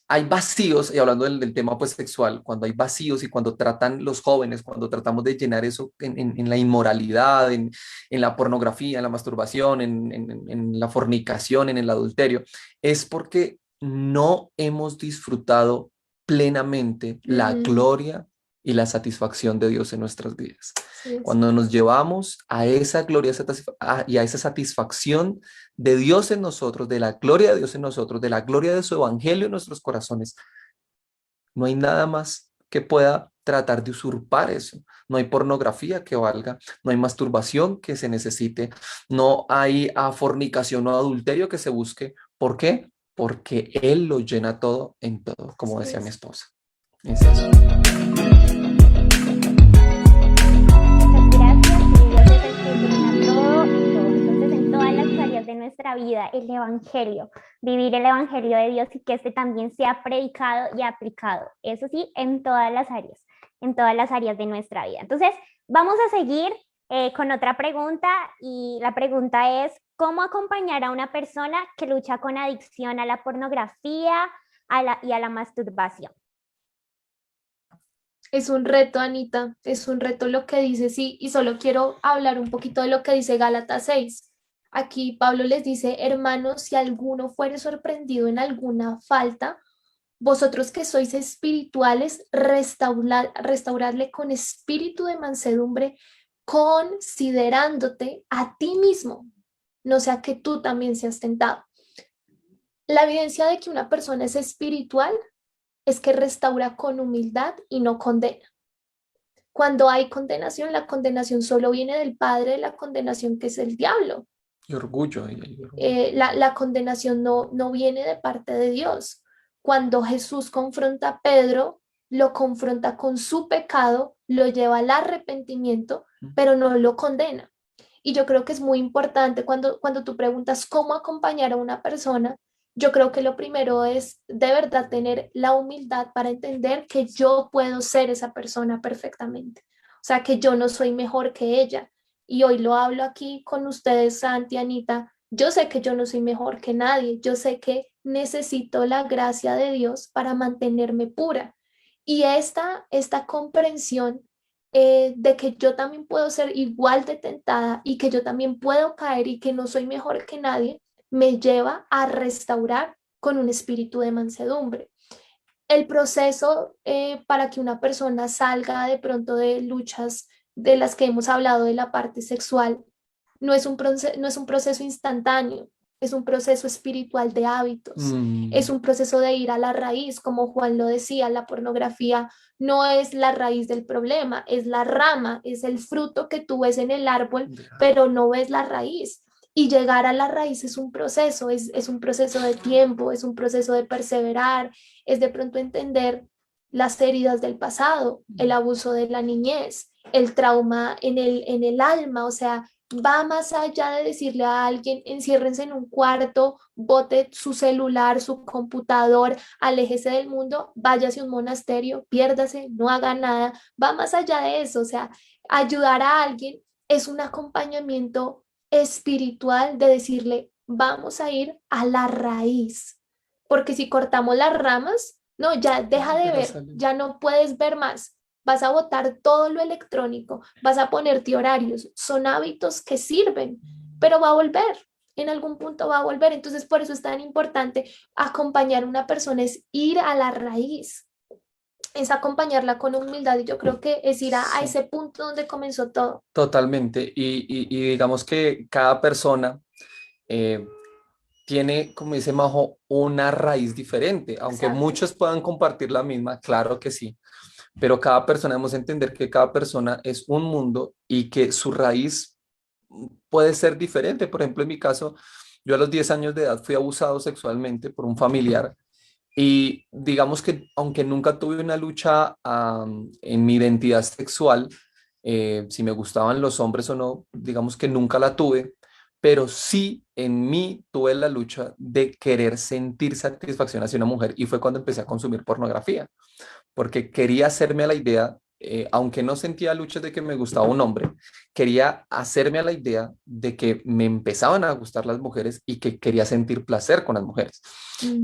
hay vacíos, y hablando del tema pues sexual, cuando hay vacíos y cuando tratan los jóvenes, cuando tratamos de llenar eso en la inmoralidad, en la pornografía, en la masturbación, en la fornicación, en el adulterio, es porque no hemos disfrutado plenamente la Ujú, gloria y la satisfacción de Dios en nuestras vidas. sí, es. Cuando nos llevamos a esa gloria y a esa satisfacción de Dios en nosotros, de la gloria de Dios en nosotros, de la gloria de su evangelio en nuestros corazones, no hay nada más que pueda tratar de usurpar eso. No hay pornografía que valga, no hay masturbación que se necesite, no hay fornicación o adulterio que se busque. ¿Por qué? Porque Él lo llena todo en todo, como Sí, decía mi es. esposa. Es eso. Muchas gracias. Y Dios es el que llena todo en todo. Entonces, en todas las áreas de nuestra vida, el Evangelio, vivir el Evangelio de Dios y que este también sea predicado y aplicado. Eso sí, en todas las áreas de nuestra vida. Entonces, vamos a seguir con otra pregunta y la pregunta es, ¿cómo acompañar a una persona que lucha con adicción a la pornografía y a la masturbación? Es un reto, Anita, es un reto lo que dice, sí, y solo quiero hablar un poquito de lo que dice Gálatas 6. Aquí Pablo les dice, hermanos, si alguno fuere sorprendido en alguna falta, vosotros que sois espirituales, restauradle con espíritu de mansedumbre, considerándote a ti mismo, no sea que tú también seas tentado. La evidencia de que una persona es espiritual es que restaura con humildad y no condena. Cuando hay condenación, la condenación solo viene del padre, la condenación que es el diablo. Y orgullo. La condenación no viene de parte de Dios. Cuando Jesús confronta a Pedro, lo confronta con su pecado, lo lleva al arrepentimiento, pero no lo condena. Y yo creo que es muy importante cuando tú preguntas cómo acompañar a una persona, yo creo que lo primero es de verdad tener la humildad para entender que yo puedo ser esa persona perfectamente. O sea, que yo no soy mejor que ella. Y hoy lo hablo aquí con ustedes, Santi, Anita. Yo sé que yo no soy mejor que nadie. Yo sé que necesito la gracia de Dios para mantenerme pura. Y esta comprensión de que yo también puedo ser igual de tentada y que yo también puedo caer y que no soy mejor que nadie, me lleva a restaurar con un espíritu de mansedumbre. El proceso para que una persona salga de pronto de luchas de las que hemos hablado de la parte sexual no es un proceso instantáneo, es un proceso espiritual de hábitos, es un proceso de ir a la raíz, como Juan lo decía, la pornografía no es la raíz del problema, es la rama, es el fruto que tú ves en el árbol, pero no ves la raíz. Y llegar a la raíz es un proceso, es un proceso de tiempo, es un proceso de perseverar, es de pronto entender las heridas del pasado, el abuso de la niñez, el trauma en el alma, o sea, va más allá de decirle a alguien, enciérrense en un cuarto, bote su celular, su computador, aléjese del mundo, váyase a un monasterio, piérdase, no haga nada, va más allá de eso, o sea, ayudar a alguien es un acompañamiento espiritual de decirle, vamos a ir a la raíz, porque si cortamos las ramas, no, ya deja de Ya no ver, sale. ya no puedes ver más. Vas a botar todo lo electrónico, vas a ponerte horarios, son hábitos que sirven, pero va a volver, en algún punto va a volver. Entonces, por eso es tan importante acompañar a una persona, es ir a la raíz, es acompañarla con humildad y yo creo que es ir a Sí. ese punto donde comenzó todo. Totalmente. Y digamos que cada persona eh, tiene, como dice Majo, una raíz diferente, aunque Exacto. muchos puedan compartir la misma, claro que sí, pero cada persona debemos entender que cada persona es un mundo y que su raíz puede ser diferente. Por ejemplo, en mi caso, yo a los 10 años de edad fui abusado sexualmente por un familiar y digamos que aunque nunca tuve una lucha en mi identidad sexual, si me gustaban los hombres o no, digamos que nunca la tuve, pero sí en mí tuve la lucha de querer sentir satisfacción hacia una mujer y fue cuando empecé a consumir pornografía porque quería hacerme a la idea, aunque no sentía luchas de que me gustaba un hombre, quería hacerme a la idea de que me empezaban a gustar las mujeres y que quería sentir placer con las mujeres.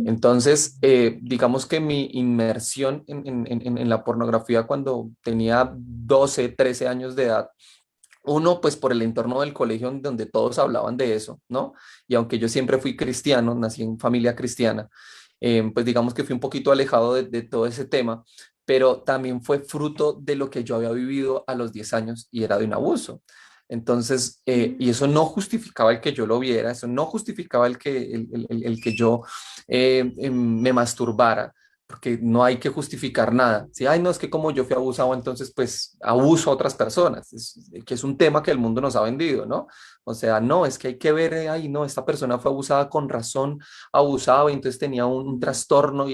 Entonces, digamos que mi inmersión en la pornografía cuando tenía 12, 13 años de edad, uno, pues por el entorno del colegio donde todos hablaban de eso, ¿no? Y aunque yo siempre fui cristiano, nací en familia cristiana, pues digamos que fui un poquito alejado de todo ese tema, pero también fue fruto de lo que yo había vivido a los 10 años y era de un abuso. Entonces, y eso no justificaba el que yo lo viera, eso no justificaba el que yo me masturbara, porque no hay que justificar nada. Si, ay, no, es que como yo fui abusado, entonces pues abuso a otras personas, que es un tema que el mundo nos ha vendido, ¿no? O sea, no, es que hay que ver, ay, no, esta persona fue abusada con razón, abusaba y entonces tenía un trastorno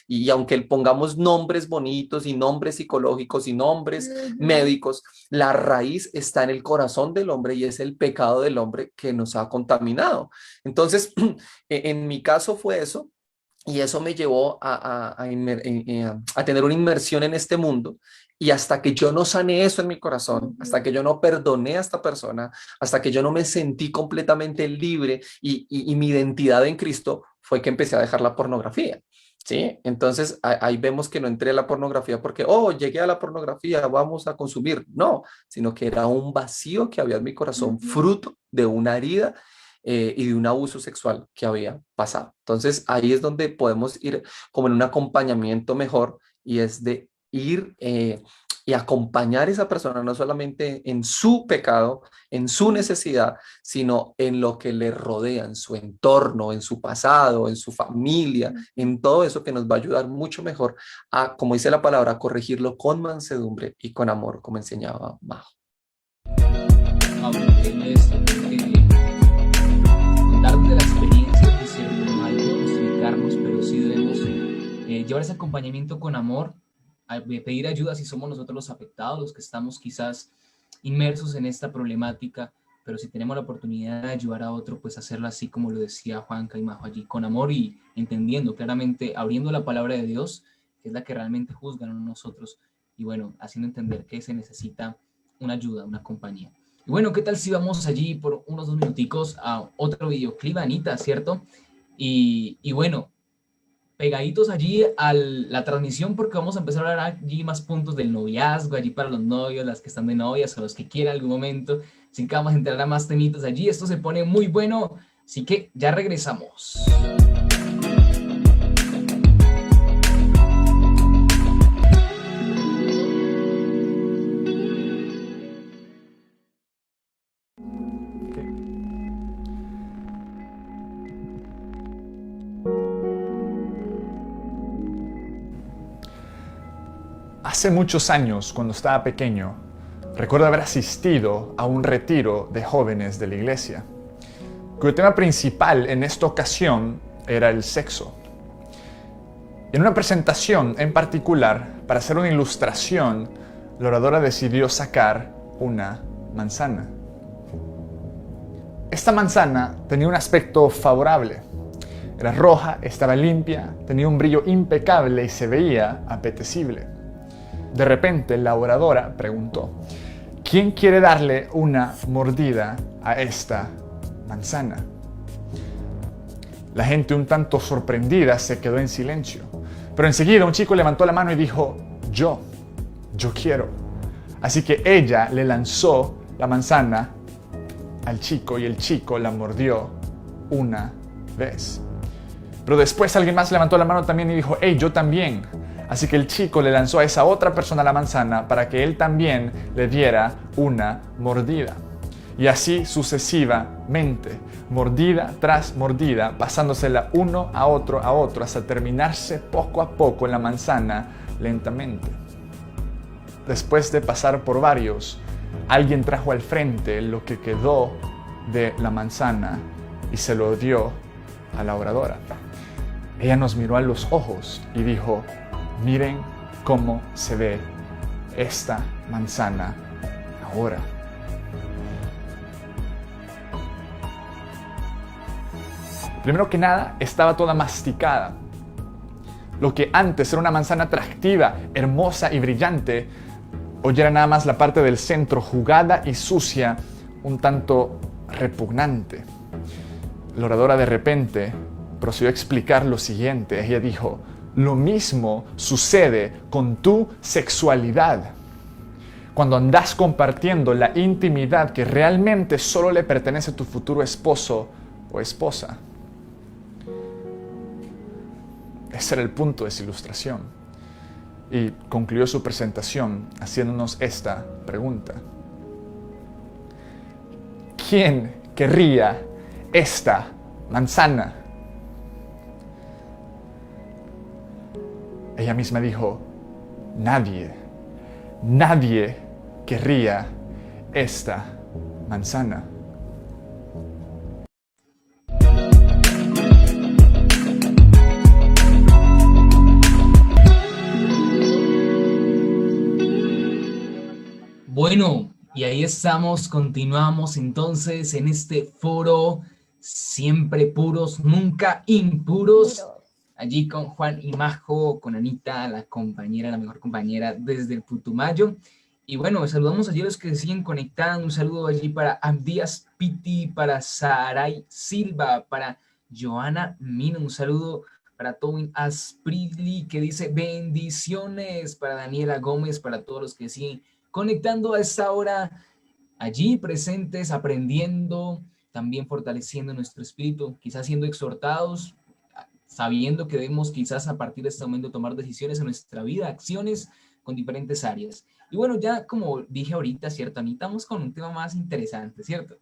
y aunque pongamos nombres bonitos y nombres psicológicos y nombres médicos, la raíz está en el corazón del hombre y es el pecado del hombre que nos ha contaminado. Entonces, en mi caso fue eso. Y eso me llevó a tener una inmersión en este mundo. Y hasta que yo no sané eso en mi corazón, hasta que yo no perdoné a esta persona, hasta que yo no me sentí completamente libre y mi identidad en Cristo, fue que empecé a dejar la pornografía. ¿Sí? Entonces ahí vemos que no entré a la pornografía porque, oh, llegué a la pornografía, vamos a consumir. No, sino que era un vacío que había en mi corazón, fruto de una herida y de un abuso sexual que había pasado. Entonces ahí es donde podemos ir como en un acompañamiento mejor y es de ir y acompañar a esa persona no solamente en su pecado, en su necesidad, sino en lo que le rodea, en su entorno, en su pasado, en su familia, en todo eso que nos va a ayudar mucho mejor a, como dice la palabra, a corregirlo con mansedumbre y con amor, como enseñaba Majo. Contar de la experiencia, que es cierto, no hay que justificarnos, pero sí debemos llevar ese acompañamiento con amor, pedir ayuda si somos nosotros los afectados, los que estamos quizás inmersos en esta problemática, pero si tenemos la oportunidad de ayudar a otro, pues hacerlo así como lo decía Juanca y Majo allí, con amor y entendiendo claramente, abriendo la palabra de Dios, que es la que realmente juzga, no nosotros, y bueno, haciendo entender que se necesita una ayuda, una compañía. Y bueno, ¿qué tal si vamos allí por unos 2 minuticos a otro videoclip, Anita, ¿cierto? Y bueno, pegaditos allí a la transmisión porque vamos a empezar a hablar allí más puntos del noviazgo, allí para los novios, las que están de novias o los que quieran algún momento. Así que vamos a entrar a más temitas allí. Esto se pone muy bueno, así que ya regresamos. Hace muchos años, cuando estaba pequeño, recuerdo haber asistido a un retiro de jóvenes de la iglesia. cuyo tema principal en esta ocasión era el sexo. En una presentación en particular, para hacer una ilustración, la oradora decidió sacar una manzana. Esta manzana tenía un aspecto favorable. Era roja, estaba limpia, tenía un brillo impecable y se veía apetecible. De repente, la oradora preguntó: ¿quién quiere darle una mordida a esta manzana? La gente, un tanto sorprendida, se quedó en silencio. Pero enseguida un chico levantó la mano y dijo: yo quiero. Así que ella le lanzó la manzana al chico y el chico la mordió una vez. Pero después alguien más levantó la mano también y dijo: hey, yo también. Así que el chico le lanzó a esa otra persona la manzana para que él también le diera una mordida. Y así sucesivamente, mordida tras mordida, pasándosela uno a otro, hasta terminarse poco a poco la manzana lentamente. Después de pasar por varios, alguien trajo al frente lo que quedó de la manzana y se lo dio a la oradora. Ella nos miró a los ojos y dijo: miren cómo se ve esta manzana ahora. Primero que nada, estaba toda masticada. Lo que antes era una manzana atractiva, hermosa y brillante, hoy era nada más la parte del centro, jugada y sucia, un tanto repugnante. La oradora de repente procedió a explicar lo siguiente. Ella dijo: lo mismo sucede con tu sexualidad. Cuando andas compartiendo la intimidad que realmente solo le pertenece a tu futuro esposo o esposa. Ese era el punto de esa ilustración. Y concluyó su presentación haciéndonos esta pregunta: ¿quién querría esta manzana? Ella misma dijo: nadie querría esta manzana. Bueno, y ahí estamos, continuamos entonces en este foro, siempre puros, nunca impuros. Allí con Juan y Majo, con Anita, la compañera, la mejor compañera desde el Putumayo. Y bueno, saludamos allí a los que se siguen conectando. Un saludo allí para Abdías Piti, para Saray Silva, para Joana Mina. Un saludo para Tobin Asprili, que dice bendiciones. Para Daniela Gómez, para todos los que siguen conectando a esta hora, allí presentes, aprendiendo, también fortaleciendo nuestro espíritu, quizás siendo exhortados, sabiendo que debemos quizás a partir de este momento tomar decisiones en nuestra vida, acciones con diferentes áreas. Y bueno, ya como dije ahorita, ¿cierto, Anita? Vamos con un tema más interesante, ¿cierto?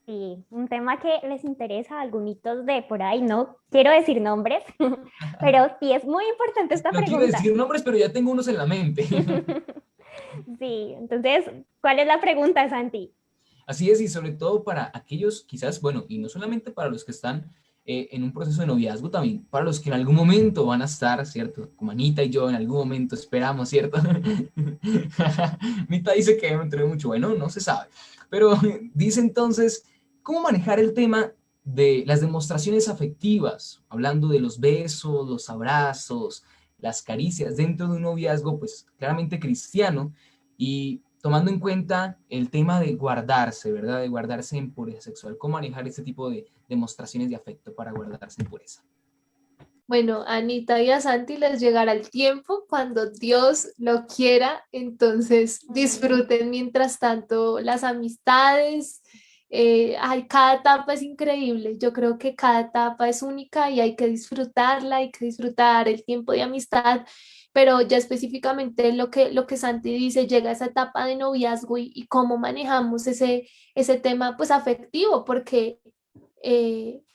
Sí, un tema que les interesa a algunos de por ahí, no quiero decir nombres, pero sí es muy importante esta pregunta. No quiero decir nombres, pero ya tengo unos en la mente. Sí, entonces, ¿cuál es la pregunta, Santi? Así es, y sobre todo para aquellos quizás, bueno, y no solamente para los que están en un proceso de noviazgo, también para los que en algún momento van a estar, ¿cierto? Como Anita y yo en algún momento esperamos, ¿cierto? Anita dice que entre mucho, bueno, no se sabe. Pero dice entonces, ¿cómo manejar el tema de las demostraciones afectivas? Hablando de los besos, los abrazos, las caricias dentro de un noviazgo, pues claramente cristiano, y tomando en cuenta el tema de guardarse, ¿verdad? De guardarse en pureza sexual. ¿Cómo manejar este tipo de demostraciones de afecto para guardarse en pureza? Bueno, a Anita y a Santi les llegará el tiempo cuando Dios lo quiera, entonces disfruten mientras tanto las amistades. Cada etapa es increíble, yo creo que cada etapa es única y hay que disfrutarla, hay que disfrutar el tiempo de amistad, pero ya específicamente lo que Santi dice, llega esa etapa de noviazgo y cómo manejamos ese tema pues afectivo, porque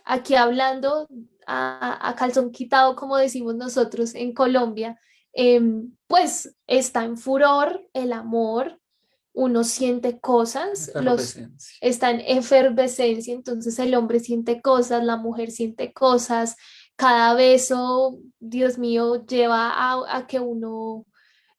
aquí hablando a calzón quitado, como decimos nosotros en Colombia, pues está en furor el amor, uno siente cosas, Efervescencia. está en efervescencia, entonces el hombre siente cosas, la mujer siente cosas, cada beso, Dios mío, lleva a que uno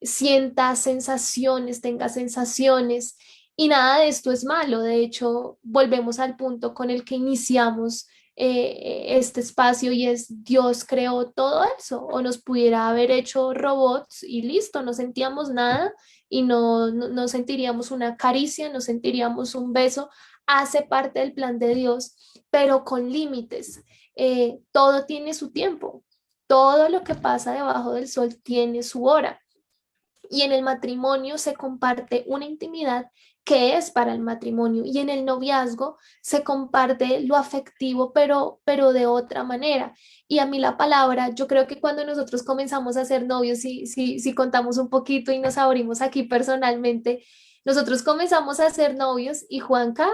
sienta sensaciones, tenga sensaciones, y nada de esto es malo. De hecho, volvemos al punto con el que iniciamos este espacio, y es Dios creó todo eso, o nos pudiera haber hecho robots y listo, no sentíamos nada y no sentiríamos una caricia, no sentiríamos un beso. Hace parte del plan de Dios, pero con límites. Todo tiene su tiempo, todo lo que pasa debajo del sol tiene su hora. Y en el matrimonio se comparte una intimidad que es para el matrimonio, y en el noviazgo se comparte lo afectivo, pero de otra manera. Y a mí la palabra, yo creo que cuando nosotros comenzamos a ser novios, si contamos un poquito y nos abrimos aquí personalmente, nosotros comenzamos a ser novios y Juanca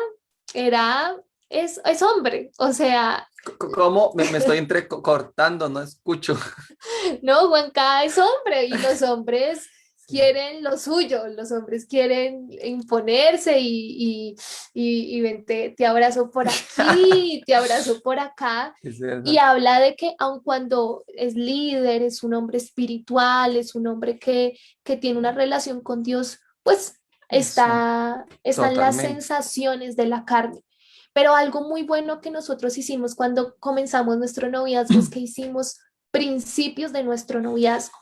es hombre, o sea, ¿Cómo? Me estoy entrecortando, no escucho. no, Juanca es hombre, y los hombres quieren lo suyo, los hombres quieren imponerse y ven, te abrazo por aquí, te abrazo por acá, Es verdad. y habla de que aun cuando es líder, es un hombre espiritual, es un hombre que tiene una relación con Dios, pues están las Totalmente. sensaciones de la carne. Pero algo muy bueno que nosotros hicimos cuando comenzamos nuestro noviazgo es que hicimos principios de nuestro noviazgo.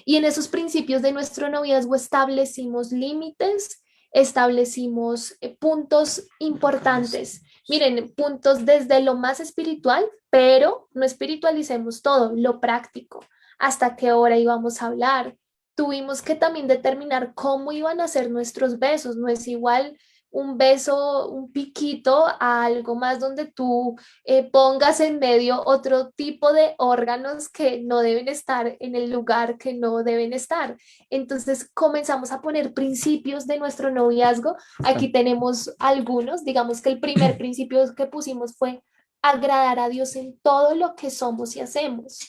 Y en esos principios de nuestro noviazgo establecimos límites, establecimos puntos importantes. Miren, puntos desde lo más espiritual, pero no espiritualicemos todo, lo práctico. ¿Hasta qué hora íbamos a hablar? Tuvimos que también determinar cómo iban a ser nuestros besos. No es igual un beso, un piquito, a algo más donde tú pongas en medio otro tipo de órganos que no deben estar en el lugar que no deben estar. Entonces comenzamos a poner principios de nuestro noviazgo. Aquí tenemos algunos. Digamos que el primer principio que pusimos fue agradar a Dios en todo lo que somos y hacemos.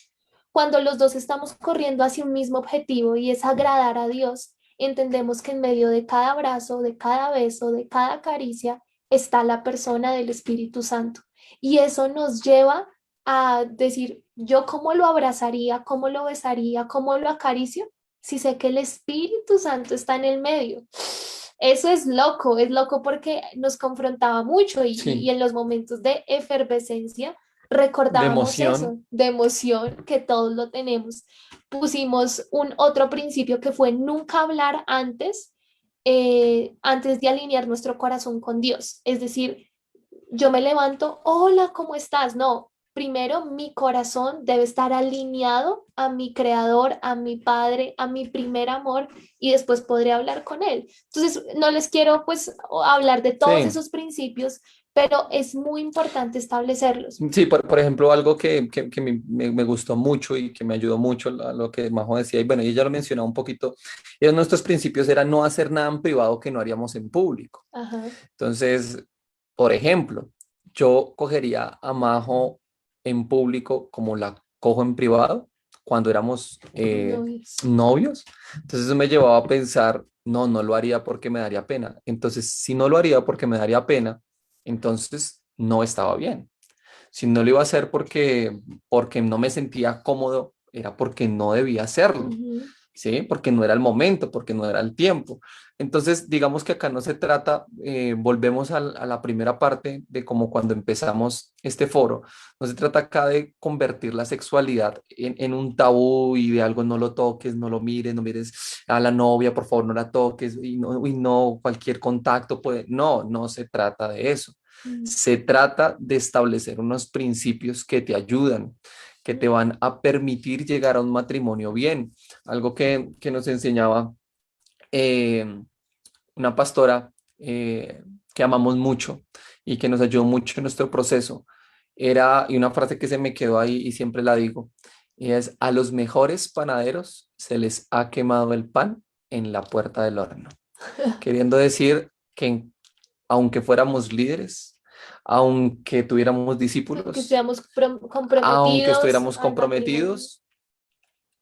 Cuando los dos estamos corriendo hacia un mismo objetivo, y es agradar a Dios, entendemos que en medio de cada abrazo, de cada beso, de cada caricia, está la persona del Espíritu Santo. Y eso nos lleva a decir, ¿yo cómo lo abrazaría, cómo lo besaría, cómo lo acaricio si sé que el Espíritu Santo está en el medio? Eso es loco porque nos confrontaba mucho, y Sí. en los momentos de efervescencia De recordábamos emoción. eso, de emoción, que todos lo tenemos. Pusimos un otro principio que fue nunca hablar antes de alinear nuestro corazón con Dios. Es decir, yo me levanto, hola, ¿cómo estás? No, primero mi corazón debe estar alineado a mi creador, a mi padre, a mi primer amor, y después podré hablar con él. Entonces, no les quiero pues hablar de todos Sí. esos principios, pero es muy importante establecerlos. Sí, por ejemplo, algo que me gustó mucho y que me ayudó mucho a lo que Majo decía, y bueno, ella lo mencionaba un poquito, y nuestros principios eran no hacer nada en privado que no haríamos en público. Ajá. Entonces, por ejemplo, yo cogería a Majo en público como la cojo en privado cuando éramos Novios. novios. Entonces eso me llevaba a pensar, no lo haría porque me daría pena. Entonces, si no lo haría porque me daría pena, entonces no estaba bien. Si no lo iba a hacer porque no me sentía cómodo, era porque no debía hacerlo. Ujú. ¿Sí? Porque no era el momento, porque no era el tiempo. Entonces, digamos que acá no se trata, volvemos a la primera parte de como cuando empezamos este foro, no se trata acá de convertir la sexualidad en un tabú y de algo no lo toques, no lo mires, no mires a la novia, por favor, no la toques, y no cualquier contacto puede, no se trata de eso. Se trata de establecer unos principios que te ayudan, que te van a permitir llegar a un matrimonio bien. Algo que nos enseñaba una pastora que amamos mucho y que nos ayudó mucho en nuestro proceso, y una frase que se me quedó ahí y siempre la digo, y es: a los mejores panaderos se les ha quemado el pan en la puerta del horno. Queriendo decir que aunque fuéramos líderes, aunque tuviéramos discípulos, Que seamos aunque comprometidos estuviéramos al matrimonio. comprometidos,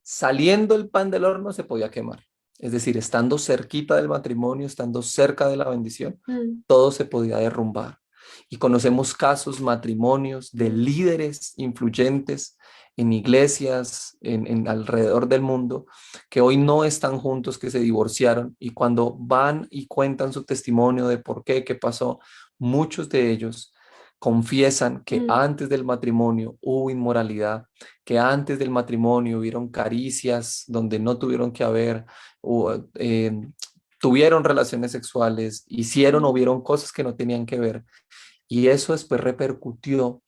saliendo el pan del horno se podía quemar. es decir, estando cerquita del matrimonio, estando cerca de la bendición, Mm. todo se podía derrumbar. Y conocemos casos, matrimonios de líderes influyentes en iglesias, alrededor del mundo, que hoy no están juntos, que se divorciaron, y cuando van y cuentan su testimonio de por qué, qué pasó, muchos de ellos confiesan que Mm. antes del matrimonio hubo inmoralidad, que antes del matrimonio hubieron caricias donde no tuvieron que haber, tuvieron relaciones sexuales, hicieron o vieron cosas que no tenían que ver, y eso después repercutó,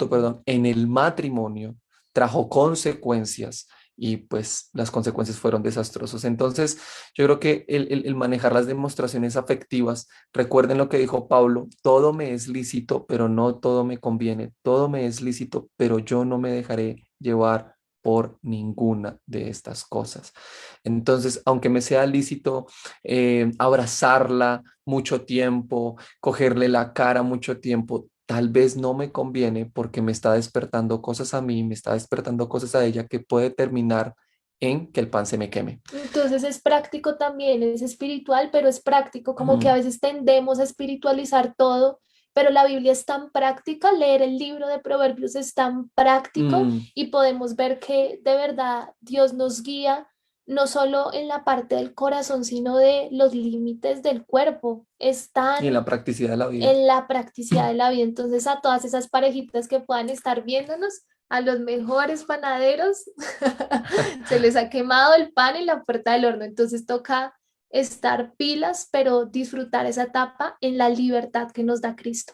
perdón, en el matrimonio, trajo consecuencias, y pues las consecuencias fueron desastrosas. Entonces, yo creo que el manejar las demostraciones afectivas, recuerden lo que dijo Pablo: todo me es lícito, pero no todo me conviene, todo me es lícito, pero yo no me dejaré llevar por ninguna de estas cosas. Entonces, aunque me sea lícito abrazarla mucho tiempo, cogerle la cara mucho tiempo, tal vez no me conviene, porque me está despertando cosas a mí, me está despertando cosas a ella, que puede terminar en que el pan se me queme. Entonces es práctico también, es espiritual, pero es práctico, como que a veces tendemos a espiritualizar todo, pero la Biblia es tan práctica, leer el libro de Proverbios es tan práctico Mm, y podemos ver que de verdad Dios nos guía no solo en la parte del corazón, sino de los límites del cuerpo. Es y en tan la practicidad de la vida. en la practicidad de la vida. Entonces, a todas esas parejitas que puedan estar viéndonos, a los mejores panaderos, se les ha quemado el pan en la puerta del horno. Entonces, toca estar pilas, pero disfrutar esa etapa en la libertad que nos da Cristo.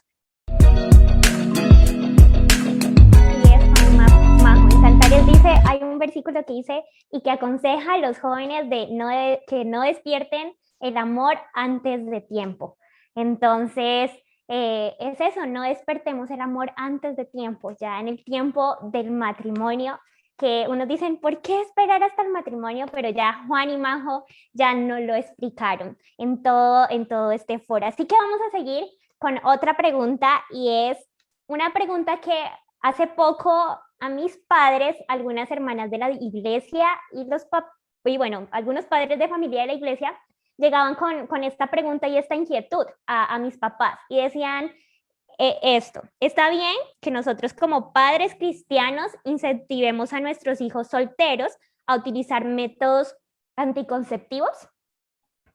Y es Juan Majo. En Cantares dice, hay un versículo que dice, y que aconseja a los jóvenes que no despierten el amor antes de tiempo. Entonces, es eso, no despertemos el amor antes de tiempo, ya en el tiempo del matrimonio, que unos dicen, ¿por qué esperar hasta el matrimonio? Pero ya Juan y Majo ya no lo explicaron en todo este foro. Así que vamos a seguir con otra pregunta, y es una pregunta que hace poco a mis padres, algunas hermanas de la iglesia y bueno, algunos padres de familia de la iglesia llegaban con esta pregunta y esta inquietud a mis papás y decían esto: ¿está bien que nosotros como padres cristianos incentivemos a nuestros hijos solteros a utilizar métodos anticonceptivos?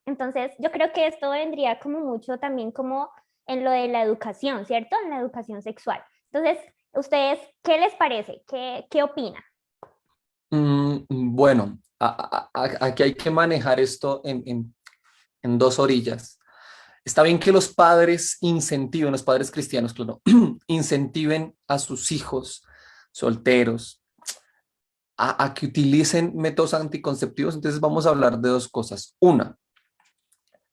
Entonces, yo creo que esto vendría como mucho también como en lo de la educación, ¿cierto? En la educación sexual. Entonces, ¿ustedes qué les parece? ¿Qué opinan? Bueno, aquí hay que manejar esto en dos orillas. Está bien que los padres incentiven, los padres cristianos, claro, incentiven a sus hijos solteros a que utilicen métodos anticonceptivos. Entonces vamos a hablar de dos cosas. Una,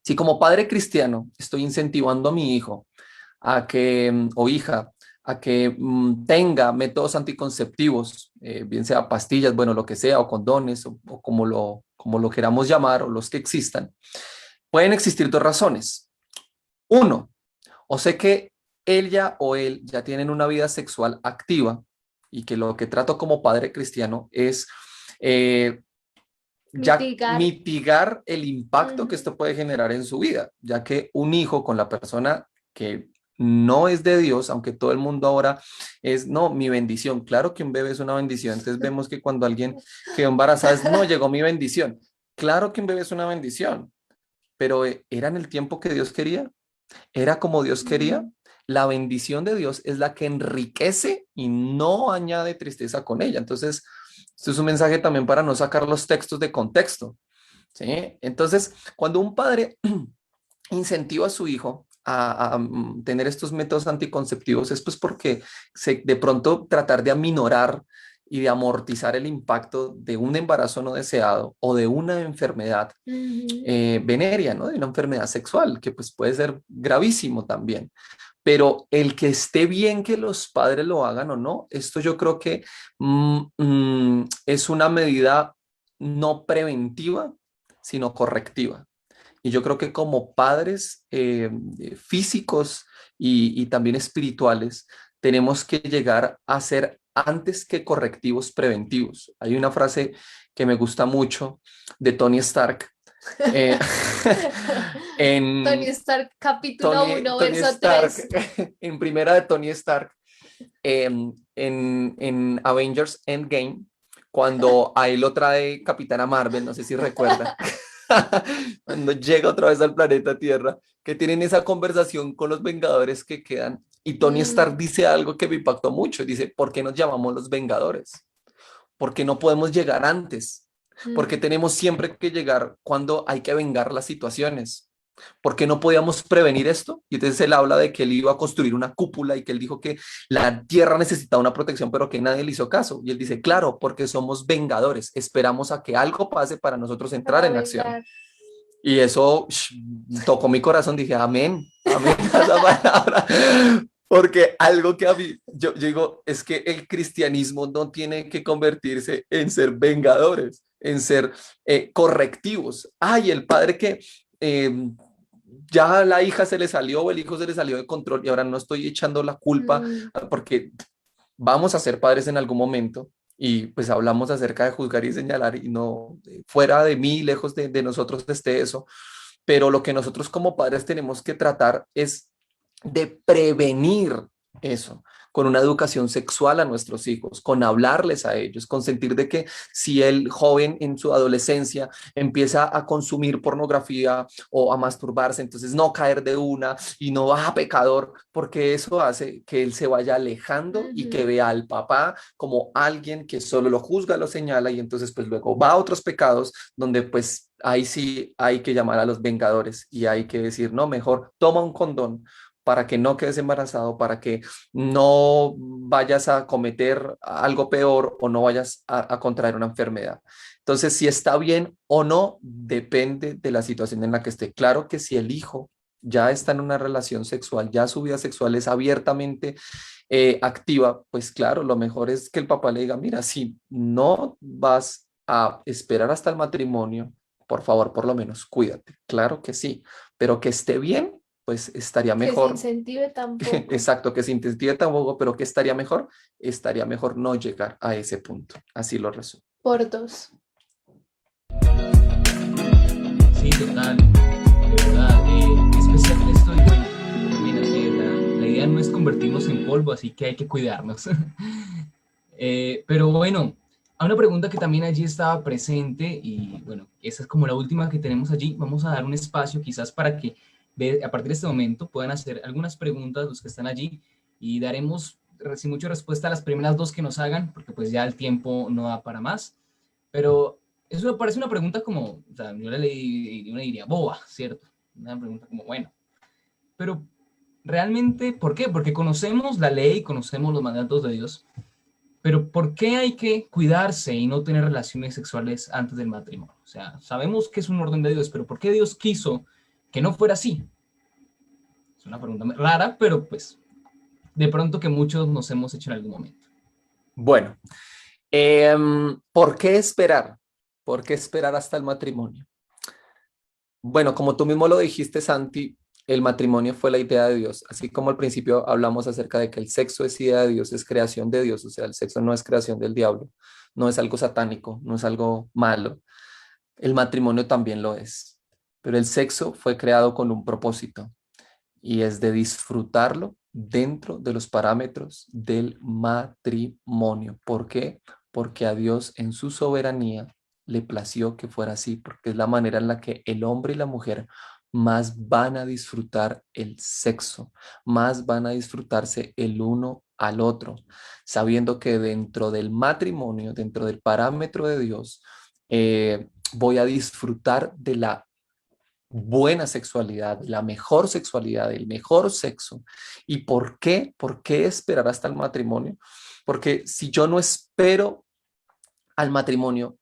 si como padre cristiano estoy incentivando a mi hijo a que, o hija, a que tenga métodos anticonceptivos, bien sea pastillas, bueno, lo que sea, o condones, o como lo queramos llamar, o los que existan, pueden existir dos razones. Uno, o sé que ella o él ya tienen una vida sexual activa, y que lo que trato como padre cristiano es ya mitigar el impacto que esto puede generar en su vida, ya que un hijo con la persona que no es de Dios, aunque todo el mundo ahora es, no, mi bendición. Claro que un bebé es una bendición. Entonces vemos que cuando alguien quedó embarazada es, no, llegó mi bendición. Claro que un bebé es una bendición, pero ¿era en el tiempo que Dios quería? ¿Era como Dios quería? La bendición de Dios es la que enriquece y no añade tristeza con ella. Entonces, esto es un mensaje también para no sacar los textos de contexto, ¿sí? Entonces, cuando un padre incentiva a su hijo a tener estos métodos anticonceptivos, es pues porque de pronto tratar de aminorar y de amortizar el impacto de un embarazo no deseado o de una enfermedad venérea, ¿no? De una enfermedad sexual, que pues puede ser gravísimo también. Pero el que esté bien que los padres lo hagan o no, esto yo creo que es una medida no preventiva, sino correctiva. Y yo creo que como padres físicos y también espirituales, tenemos que llegar a ser antes que correctivos preventivos. Hay una frase que me gusta mucho de Tony Stark, Eh, en Tony Stark, capítulo 1, Tony verso Stark, 3. en primera de Tony Stark, en Avengers Endgame, cuando ahí lo trae Capitana Marvel, no sé si recuerdan, cuando llega otra vez al planeta Tierra, que tienen esa conversación con los Vengadores que quedan, y Tony Stark dice algo que me impactó mucho, dice, ¿por qué nos llamamos los Vengadores? ¿Por qué no podemos llegar antes? ¿Por qué tenemos siempre que llegar cuando hay que vengar las situaciones? ¿Por qué no podíamos prevenir esto? Y entonces él habla de que él iba a construir una cúpula y que él dijo que la tierra necesitaba una protección, pero que nadie le hizo caso. Y él dice, claro, porque somos vengadores, esperamos a que algo pase para nosotros entrar Para en acción. vengar. Y eso tocó mi corazón, dije, amén, amén a esa palabra. Porque algo que a mí, yo digo, es que el cristianismo no tiene que convertirse en ser vengadores, en ser correctivos. Ay, el padre que ya la hija se le salió o el hijo se le salió de control y ahora no estoy echando la culpa porque vamos a ser padres en algún momento y pues hablamos acerca de juzgar y señalar y no, fuera de mí, lejos de nosotros esté eso, pero lo que nosotros como padres tenemos que tratar es de prevenir eso, con una educación sexual a nuestros hijos, con hablarles a ellos, con sentir de que si el joven en su adolescencia empieza a consumir pornografía o a masturbarse, entonces no caer de una y no, pecador, porque eso hace que él se vaya alejando y que vea al papá como alguien que solo lo juzga, lo señala y entonces pues luego va a otros pecados donde pues ahí sí hay que llamar a los vengadores y hay que decir, no, mejor toma un condón para que no quedes embarazado, para que no vayas a cometer algo peor o no vayas a contraer una enfermedad. Entonces, si está bien o no, depende de la situación en la que esté. Claro que si el hijo ya está en una relación sexual, ya su vida sexual es abiertamente activa, pues claro, lo mejor es que el papá le diga, mira, si no vas a esperar hasta el matrimonio, por favor, por lo menos cuídate. Claro que sí, pero que esté bien, pues estaría Que se mejor. incentive tampoco. Exacto, que se incentive tampoco, pero que estaría mejor. Estaría mejor no llegar a ese punto. Así lo resumo. Por 2. Sí, total, de verdad, especial esto y bueno, mira que la idea no es convertirnos en polvo, así que hay que cuidarnos. Pero bueno, hay una pregunta que también allí estaba presente y bueno, esa es como la última que tenemos allí. Vamos a dar un espacio quizás para que a partir de este momento puedan hacer algunas preguntas los que están allí y daremos sin mucha respuesta a las primeras dos que nos hagan, porque pues ya el tiempo no da para más. Pero eso me parece una pregunta como, o sea, yo la leí y uno diría, boba, ¿cierto? Una pregunta como, bueno, pero realmente, ¿por qué? Porque conocemos la ley, conocemos los mandatos de Dios, pero ¿por qué hay que cuidarse y no tener relaciones sexuales antes del matrimonio? O sea, sabemos que es un orden de Dios, pero ¿por qué Dios quiso que no fuera así? Es una pregunta rara, pero pues de pronto que muchos nos hemos hecho en algún momento. Bueno, ¿por qué esperar? ¿Por qué esperar hasta el matrimonio? Bueno, como tú mismo lo dijiste, Santi, el matrimonio fue la idea de Dios. Así como al principio hablamos acerca de que el sexo es idea de Dios, es creación de Dios. O sea, el sexo no es creación del diablo, no es algo satánico, no es algo malo. El matrimonio también lo es. Pero el sexo fue creado con un propósito y es de disfrutarlo dentro de los parámetros del matrimonio. ¿Por qué? Porque a Dios en su soberanía le plació que fuera así, porque es la manera en la que el hombre y la mujer más van a disfrutar el sexo, más van a disfrutarse el uno al otro, sabiendo que dentro del matrimonio, dentro del parámetro de Dios, voy a disfrutar de la buena sexualidad, la mejor sexualidad, el mejor sexo. ¿Y por qué? ¿Por qué esperar hasta el matrimonio? Porque si yo no espero al matrimonio,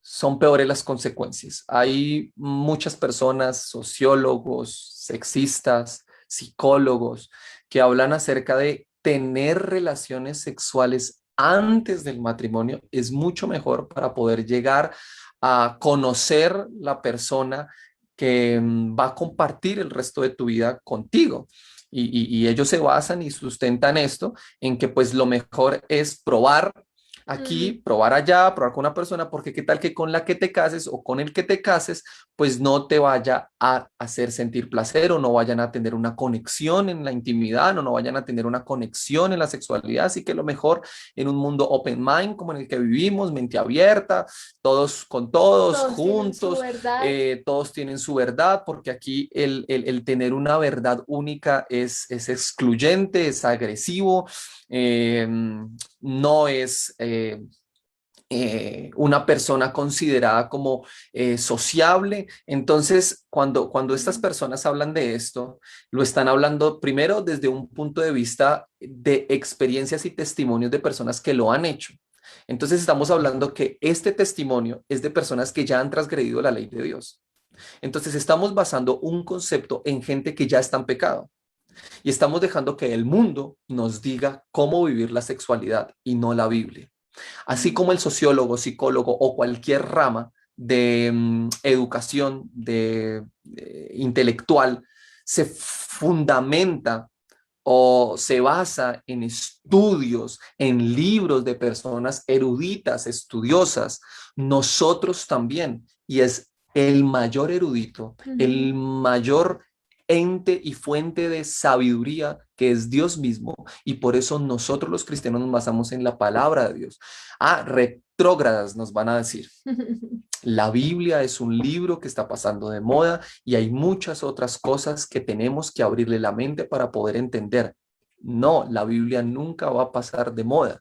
son peores las consecuencias. Hay muchas personas, sociólogos, sexistas, psicólogos, que hablan acerca de tener relaciones sexuales antes del matrimonio es mucho mejor para poder llegar a conocer la persona que va a compartir el resto de tu vida contigo. Y ellos se basan y sustentan esto en que pues lo mejor es probar Aquí, probar allá, probar con una persona, porque qué tal que con la que te cases o con el que te cases, pues no te vaya a hacer sentir placer o no vayan a tener una conexión en la intimidad o no vayan a tener una conexión en la sexualidad. Así que lo mejor en un mundo open mind como en el que vivimos, mente abierta, todos con todos, Todos tienen su juntos, verdad. todos tienen su verdad, porque aquí el tener una verdad única es excluyente, es agresivo, no es una persona considerada como sociable. Entonces, cuando estas personas hablan de esto, lo están hablando primero desde un punto de vista de experiencias y testimonios de personas que lo han hecho. Entonces, estamos hablando que este testimonio es de personas que ya han transgredido la ley de Dios. Entonces, estamos basando un concepto en gente que ya está en pecado. Y estamos dejando que el mundo nos diga cómo vivir la sexualidad y no la Biblia. Así como el sociólogo, psicólogo o cualquier rama de educación intelectual se fundamenta o se basa en estudios, en libros de personas eruditas, estudiosas, nosotros también, y es el mayor erudito, el mayor ente y fuente de sabiduría que es Dios mismo, y por eso nosotros los cristianos nos basamos en la palabra de Dios. Retrógradas nos van a decir. La Biblia es un libro que está pasando de moda y hay muchas otras cosas que tenemos que abrirle la mente para poder entender. No, la Biblia nunca va a pasar de moda.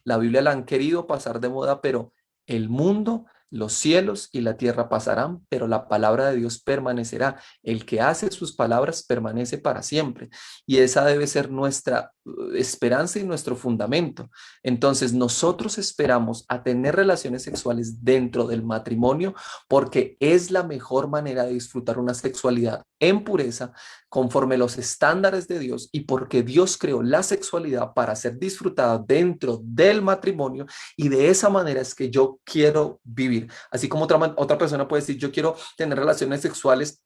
La Biblia la han querido pasar de moda, pero el mundo, los cielos y la tierra pasarán, pero la palabra de Dios permanecerá. El que hace sus palabras permanece para siempre. Y esa debe ser nuestra esperanza y nuestro fundamento. Entonces, nosotros esperamos a tener relaciones sexuales dentro del matrimonio porque es la mejor manera de disfrutar una sexualidad en pureza, conforme los estándares de Dios, y porque Dios creó la sexualidad para ser disfrutada dentro del matrimonio, y de esa manera es que yo quiero vivir. Así como otra persona puede decir, yo quiero tener relaciones sexuales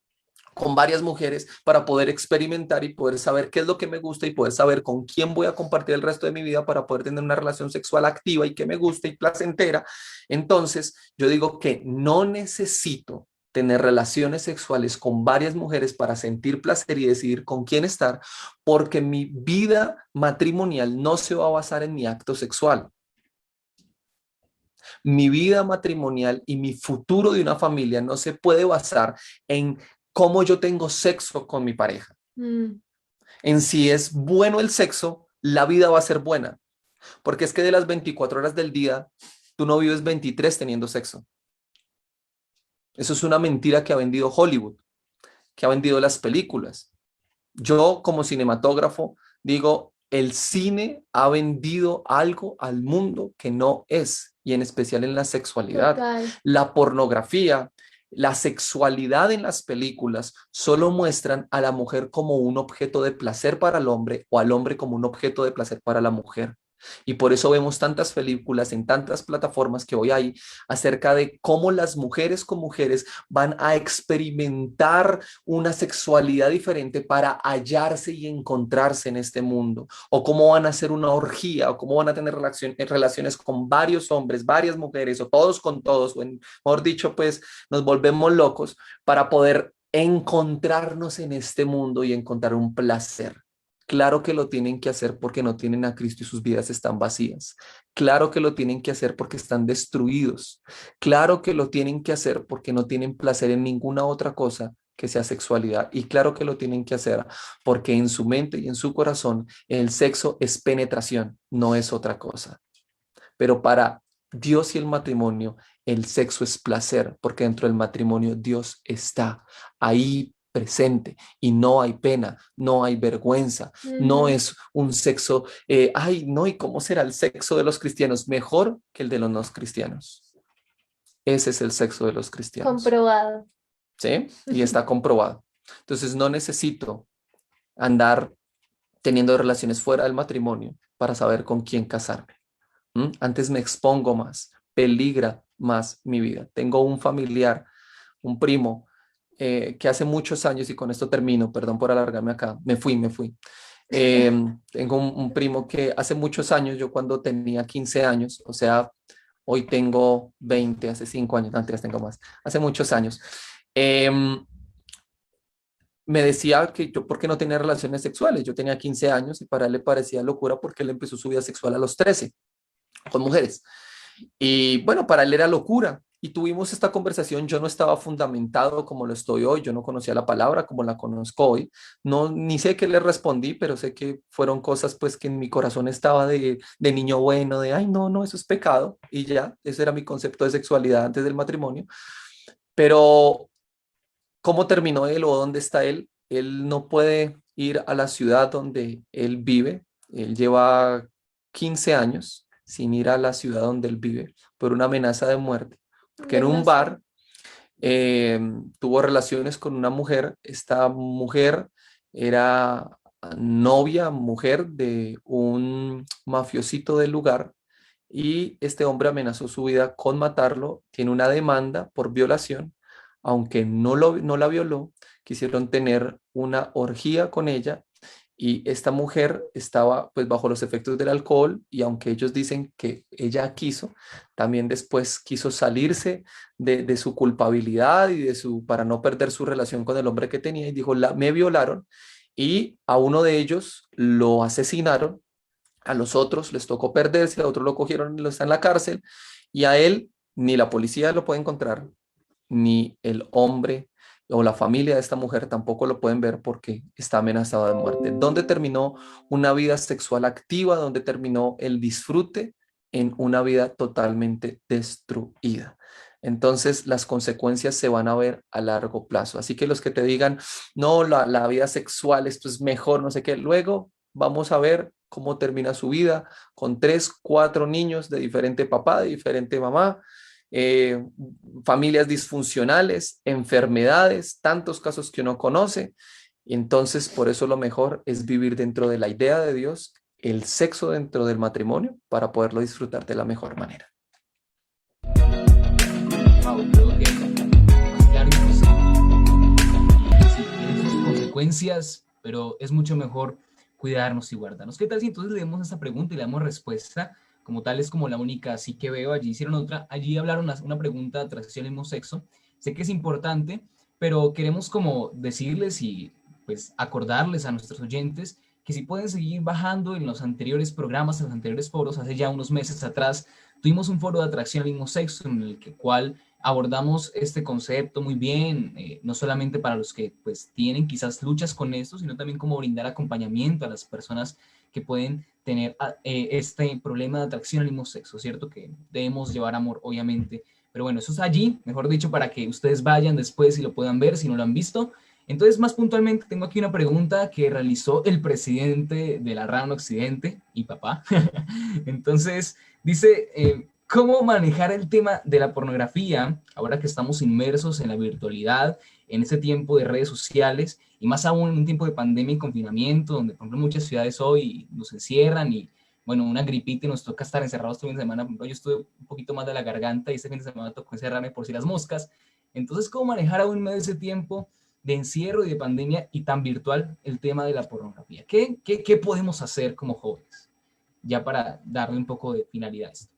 con varias mujeres para poder experimentar y poder saber qué es lo que me gusta y poder saber con quién voy a compartir el resto de mi vida para poder tener una relación sexual activa y que me guste y placentera. Entonces, yo digo que no necesito tener relaciones sexuales con varias mujeres para sentir placer y decidir con quién estar, porque mi vida matrimonial no se va a basar en mi acto sexual. Mi vida matrimonial y mi futuro de una familia no se puede basar en cómo yo tengo sexo con mi pareja. En si es bueno el sexo, la vida va a ser buena. Porque es que de las 24 horas del día, tú no vives 23 teniendo sexo. Eso es una mentira que ha vendido Hollywood, que ha vendido las películas. Yo como cinematógrafo digo, el cine ha vendido algo al mundo que no es, y en especial en la sexualidad. Total. La pornografía, la sexualidad en las películas solo muestran a la mujer como un objeto de placer para el hombre o al hombre como un objeto de placer para la mujer. Y por eso vemos tantas películas en tantas plataformas que hoy hay acerca de cómo las mujeres con mujeres van a experimentar una sexualidad diferente para hallarse y encontrarse en este mundo, o cómo van a hacer una orgía, o cómo van a tener relaciones con varios hombres, varias mujeres, o todos con todos, o mejor dicho, pues nos volvemos locos para poder encontrarnos en este mundo y encontrar un placer. Claro que lo tienen que hacer porque no tienen a Cristo y sus vidas están vacías. Claro que lo tienen que hacer porque están destruidos. Claro que lo tienen que hacer porque no tienen placer en ninguna otra cosa que sea sexualidad. Y claro que lo tienen que hacer porque en su mente y en su corazón el sexo es penetración, no es otra cosa. Pero para Dios y el matrimonio, el sexo es placer, porque dentro del matrimonio Dios está ahí presente y no hay pena, no hay vergüenza, no es un sexo, ay, no, ¿y cómo será el sexo de los cristianos? Mejor que el de los no cristianos. Ese es el sexo de los cristianos. Comprobado. ¿Sí? Y está comprobado. Entonces no necesito andar teniendo relaciones fuera del matrimonio para saber con quién casarme. Antes me expongo más, peligra más mi vida. Tengo un familiar, un primo, que hace muchos años, y con esto termino, perdón por alargarme acá, me fui. Tengo un primo que hace muchos años, yo cuando tenía 15 años, o sea, hoy tengo 20, hace 5 años, antes tengo más, hace muchos años, em, me decía que yo, ¿por qué no tenía relaciones sexuales? Yo tenía 15 años y para él le parecía locura porque él empezó su vida sexual a los 13 con mujeres. Y bueno, para él era locura. Y tuvimos esta conversación, yo no estaba fundamentado como lo estoy hoy, yo no conocía la palabra como la conozco hoy, no, ni sé qué le respondí, pero sé que fueron cosas pues que en mi corazón estaba de niño bueno, de, ay, no, no, eso es pecado, y ya, ese era mi concepto de sexualidad antes del matrimonio. Pero ¿cómo terminó él o dónde está él? Él no puede ir a la ciudad donde él vive. Él lleva 15 años sin ir a la ciudad donde él vive por una amenaza de muerte. Porque en un Desgraciado. bar tuvo relaciones con una mujer. Esta mujer era novia, mujer de un mafiosito del lugar. Y este hombre amenazó su vida con matarlo. Tiene una demanda por violación aunque no la violó, quisieron tener una orgía con ella y esta mujer estaba pues bajo los efectos del alcohol y aunque ellos dicen que ella quiso, también después quiso salirse de su culpabilidad y para no perder su relación con el hombre que tenía y dijo, me violaron y a uno de ellos lo asesinaron, a los otros les tocó perderse, a otro lo cogieron y lo está en la cárcel y a él ni la policía lo puede encontrar, ni el hombre o la familia de esta mujer tampoco lo pueden ver porque está amenazado de muerte. ¿Dónde terminó una vida sexual activa? ¿Dónde terminó el disfrute? En una vida totalmente destruida. Entonces las consecuencias se van a ver a largo plazo. Así que los que te digan, no, la vida sexual, esto es mejor, no sé qué, luego vamos a ver cómo termina su vida con 3, 4 niños de diferente papá, de diferente mamá, eh, familias disfuncionales, enfermedades, tantos casos que uno conoce. Y entonces, por eso lo mejor es vivir dentro de la idea de Dios, el sexo dentro del matrimonio, para poderlo disfrutar de la mejor manera. Wow, creo que más claro imposible. Sí, tiene sus consecuencias, pero es mucho mejor cuidarnos y guardarnos. ¿Qué tal si entonces le damos esta pregunta y le damos respuesta? Como tal, es como la única, sí que veo. Allí hicieron otra, allí hablaron una pregunta de atracción al mismo sexo. Sé que es importante, pero queremos como decirles y pues acordarles a nuestros oyentes que si pueden seguir bajando en los anteriores programas, en los anteriores foros, hace ya unos meses atrás, tuvimos un foro de atracción al mismo sexo en el cual abordamos este concepto muy bien, no solamente para los que pues tienen quizás luchas con esto, sino también como brindar acompañamiento a las personas que pueden tener este problema de atracción al mismo sexo, ¿cierto? Que debemos llevar amor, obviamente. Pero bueno, eso es allí, mejor dicho, para que ustedes vayan después y lo puedan ver si no lo han visto. Entonces, más puntualmente, tengo aquí una pregunta que realizó el presidente de la RAN Occidente y papá. Entonces, dice, ¿cómo manejar el tema de la pornografía ahora que estamos inmersos en la virtualidad, en este tiempo de redes sociales y más aún en un tiempo de pandemia y confinamiento, donde por ejemplo muchas ciudades hoy nos encierran y bueno, una gripita y nos toca estar encerrados este fin de semana? Por ejemplo, yo estuve un poquito más de la garganta y este fin de semana tocó encerrarme por si las moscas. Entonces, ¿cómo manejar aún en medio de ese tiempo de encierro y de pandemia y tan virtual el tema de la pornografía? ¿Qué podemos hacer como jóvenes? Ya para darle un poco de finalidad a esto.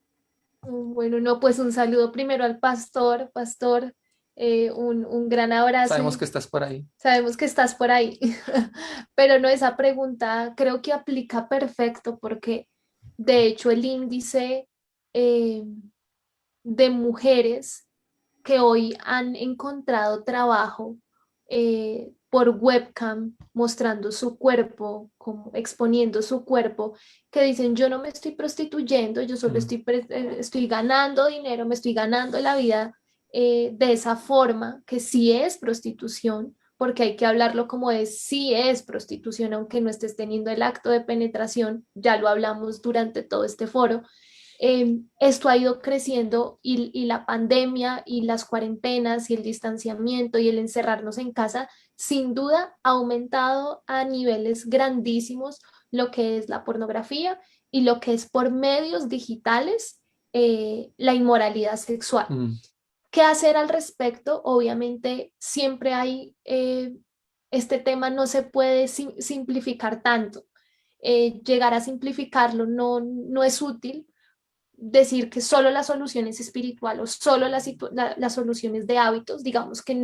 Bueno, no, pues un saludo primero al pastor, un gran abrazo. Sabemos que estás por ahí. Sabemos que estás por ahí, pero no, esa pregunta creo que aplica perfecto porque de hecho el índice eh, de mujeres que hoy han encontrado trabajo por webcam mostrando su cuerpo, como exponiendo su cuerpo, que dicen yo no me estoy prostituyendo, yo solo estoy ganando dinero, me estoy ganando la vida de esa forma, que sí es prostitución, porque hay que hablarlo como es, sí es prostitución, aunque no estés teniendo el acto de penetración, ya lo hablamos durante todo este foro. Esto ha ido creciendo y la pandemia y las cuarentenas y el distanciamiento y el encerrarnos en casa, sin duda ha aumentado a niveles grandísimos lo que es la pornografía y lo que es por medios digitales la inmoralidad sexual. ¿Qué hacer al respecto? Obviamente siempre hay, este tema no se puede simplificar tanto. llegar a simplificarlo no es útil. Decir que solo la solución es espiritual o solo la solución es de hábitos, digamos que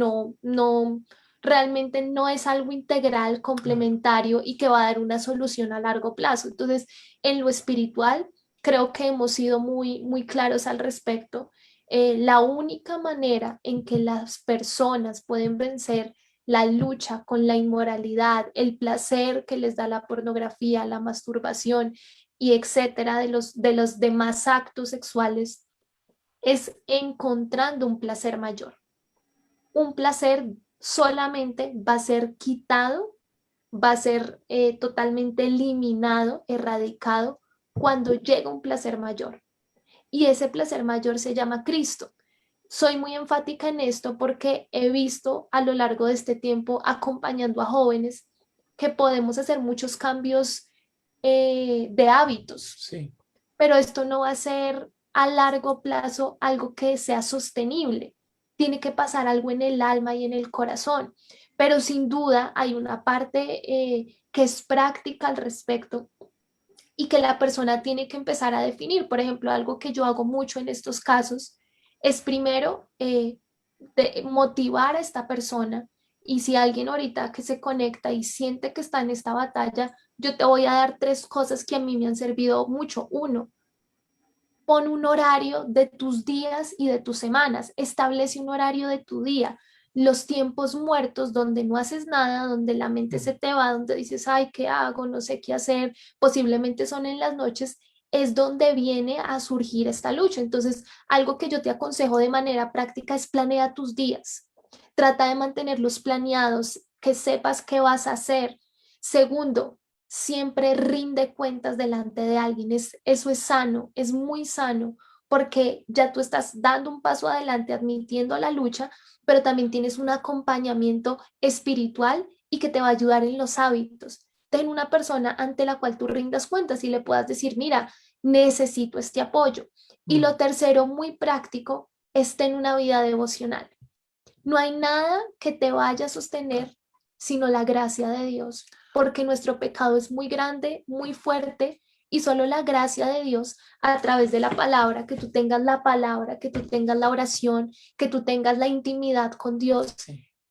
realmente no es algo integral, complementario y que va a dar una solución a largo plazo. Entonces, en lo espiritual, creo que hemos sido muy claros al respecto. La única manera en que las personas pueden vencer la lucha con la inmoralidad, el placer que les da la pornografía, la masturbación y etcétera, de los demás actos sexuales, es encontrando un placer mayor. Un placer solamente va a ser quitado, va a ser totalmente eliminado, erradicado, cuando llega un placer mayor. Y ese placer mayor se llama Cristo. Soy muy enfática en esto porque he visto a lo largo de este tiempo acompañando a jóvenes que podemos hacer muchos cambios de hábitos, Sí. pero esto no va a ser a largo plazo algo que sea sostenible. Tiene que pasar algo en el alma y en el corazón, pero sin duda hay una parte que es práctica al respecto y que la persona tiene que empezar a definir. Por ejemplo, algo que yo hago mucho en estos casos es primero de motivar a esta persona, y si alguien ahorita que se conecta y siente que está en esta batalla, yo te voy a dar 3 cosas que a mí me han servido mucho. Uno, pon un horario de tus días y de tus semanas, establece un horario de tu día. Los tiempos muertos donde no haces nada, donde la mente se te va, donde dices, ay, ¿qué hago? No sé qué hacer, posiblemente son en las noches, es donde viene a surgir esta lucha. Entonces, algo que yo te aconsejo de manera práctica es planea tus días. Trata de mantenerlos planeados, que sepas qué vas a hacer. Segundo, siempre rinde cuentas delante de alguien. Eso es sano, es muy sano, porque ya tú estás dando un paso adelante admitiendo la lucha, pero también tienes un acompañamiento espiritual y que te va a ayudar en los hábitos. Ten una persona ante la cual tú rindas cuentas y le puedas decir, mira, necesito este apoyo. Y lo tercero, muy práctico, es tener una vida devocional. No hay nada que te vaya a sostener sino la gracia de Dios, porque nuestro pecado es muy grande, muy fuerte, y solo la gracia de Dios a través de la palabra, que tú tengas la palabra, que tú tengas la oración, que tú tengas la intimidad con Dios,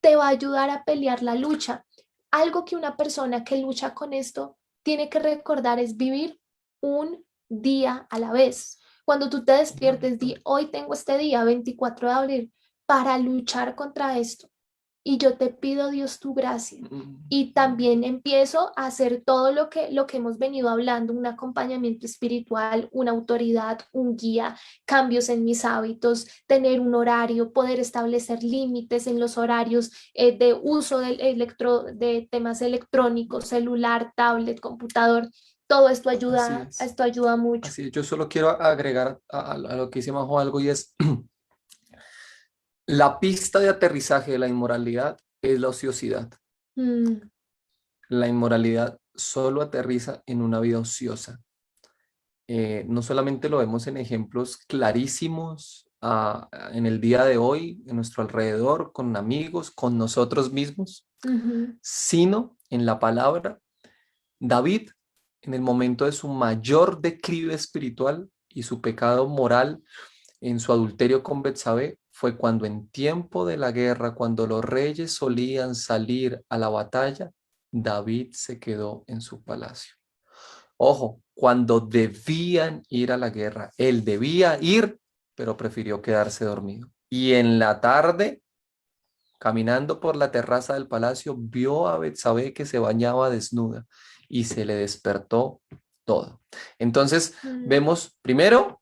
te va a ayudar a pelear la lucha. Algo que una persona que lucha con esto tiene que recordar es vivir un día a la vez. Cuando tú te despiertes, di, hoy tengo este día, 24 de abril, para luchar contra esto. Y yo te pido, Dios, tu gracia. Y también empiezo a hacer todo lo que hemos venido hablando, un acompañamiento espiritual, una autoridad, un guía, cambios en mis hábitos, tener un horario, poder establecer límites en los horarios de uso de temas electrónicos, celular, tablet, computador. Todo esto ayuda, Así es. esto ayuda mucho. Así es. Yo solo quiero agregar a lo que dice Majo algo, y es la pista de aterrizaje de la inmoralidad es la ociosidad. Mm, La inmoralidad solo aterriza en una vida ociosa. No solamente lo vemos en ejemplos clarísimos en el día de hoy, en nuestro alrededor, con amigos, con nosotros mismos, ujú. sino en la palabra. David, en el momento de su mayor declive espiritual y su pecado moral en su adulterio con Betsabé, fue cuando en tiempo de la guerra, cuando los reyes solían salir a la batalla, David se quedó en su palacio. Ojo, cuando debían ir a la guerra, él debía ir, pero prefirió quedarse dormido. Y en la tarde, caminando por la terraza del palacio, vio a Betsabé que se bañaba desnuda y se le despertó todo. Entonces, vemos primero,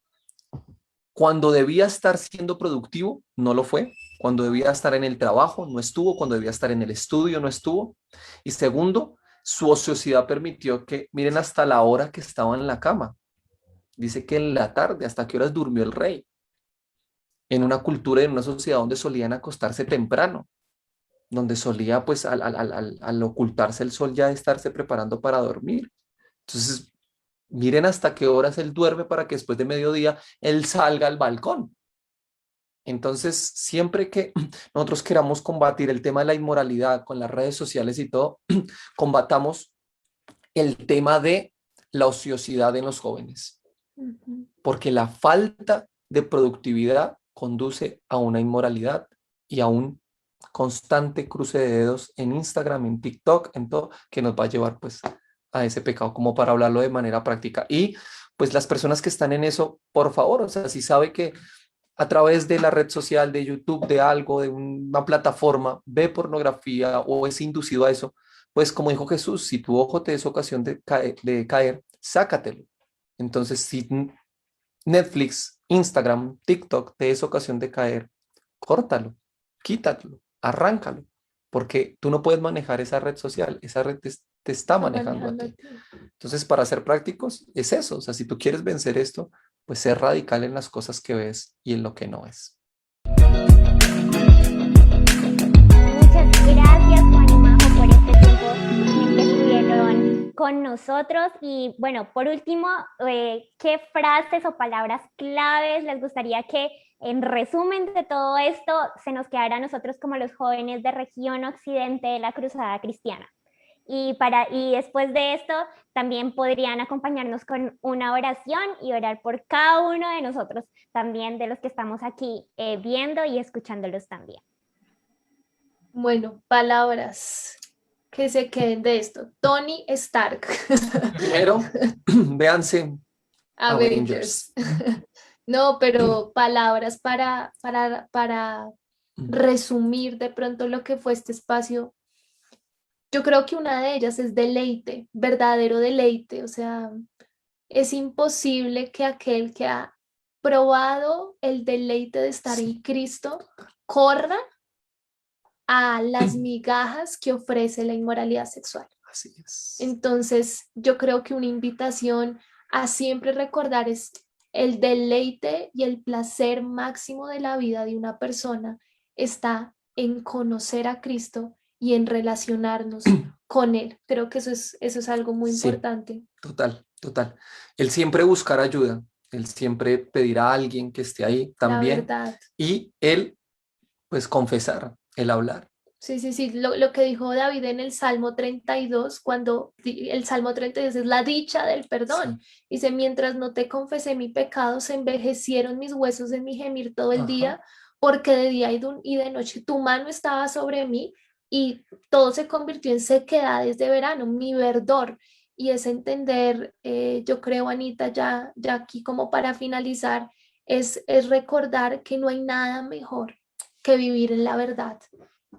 cuando debía estar siendo productivo, no lo fue. Cuando debía estar en el trabajo, no estuvo. Cuando debía estar en el estudio, no estuvo. Y segundo, su ociosidad permitió que, miren hasta la hora que estaba en la cama. Dice que en la tarde, ¿hasta qué horas durmió el rey? En una cultura y en una sociedad donde solían acostarse temprano, donde solía, pues, al ocultarse el sol, ya estarse preparando para dormir. Entonces, miren hasta qué horas él duerme para que después de mediodía él salga al balcón. Entonces, siempre que nosotros queramos combatir el tema de la inmoralidad con las redes sociales y todo, combatamos el tema de la ociosidad en los jóvenes, Ujú. porque la falta de productividad conduce a una inmoralidad y a un constante cruce de dedos en Instagram, en TikTok, en todo, que nos va a llevar pues a ese pecado, como para hablarlo de manera práctica. Y pues las personas que están en eso, por favor, o sea, si sabe que a través de la red social, de YouTube, de algo, de una plataforma, ve pornografía o es inducido a eso, pues como dijo Jesús, si tu ojo te es ocasión de caer, sácatelo. Entonces, si Netflix, Instagram, TikTok te es ocasión de caer, córtalo, quítalo, arráncalo, porque tú no puedes manejar esa red social, esa red te está Está manejando a manejando a ti. ti. Entonces, para ser prácticos, es eso. O sea, si tú quieres vencer esto, pues ser radical en las cosas que ves y en lo que no es. Muchas gracias, Juan y Majo, por este tiempo que estuvieron con nosotros. Y bueno, por último, ¿qué frases o palabras claves les gustaría que, en resumen de todo esto, se nos quedara a nosotros como los jóvenes de región occidente de la Cruzada Cristiana? Y después de esto, también podrían acompañarnos con una oración y orar por cada uno de nosotros, también de los que estamos aquí viendo y escuchándolos también. Bueno, palabras que se queden de esto. Tony Stark. Primero, véanse Avengers. No, pero palabras para resumir de pronto lo que fue este espacio. Yo creo que una de ellas es deleite, verdadero deleite. O sea, es imposible que aquel que ha probado el deleite de estar en Cristo corra a las migajas que ofrece la inmoralidad sexual. Así es. Entonces, yo creo que una invitación a siempre recordar es el deleite y el placer máximo de la vida de una persona está en conocer a Cristo y en relacionarnos con Él. Creo que eso es algo muy Sí. importante. Total, total. El siempre buscar ayuda, el siempre pedir a alguien que esté ahí La también verdad. y el, pues, confesar, el hablar. Sí, sí, sí, lo que dijo David en el Salmo 32, cuando el Salmo 32 es la dicha del perdón. Dice, mientras no te confesé mi pecado, se envejecieron mis huesos en mi gemir todo el Ajá. día, porque de día y de noche tu mano estaba sobre mí y todo se convirtió en sequedades de verano, mi verdor. Y es entender, yo creo, Anita, ya aquí como para finalizar, es recordar que no hay nada mejor que vivir en la verdad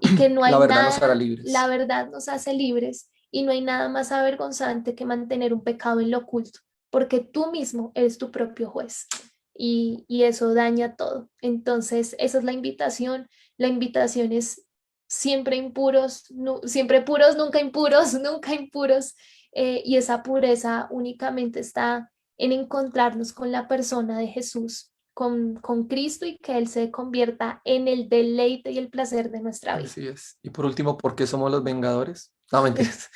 y que no La hay verdad nos hará nada, libres. la verdad nos hace libres y no hay nada más avergonzante que mantener un pecado en lo oculto, porque tú mismo eres tu propio juez y eso daña todo. Entonces, esa es la invitación es siempre impuros, siempre puros, nunca impuros, nunca impuros, y esa pureza únicamente está en encontrarnos con la persona de Jesús, con Cristo y que Él se convierta en el deleite y el placer de nuestra vida. Así es. Y por último, ¿por qué somos los vengadores? No, mentiras.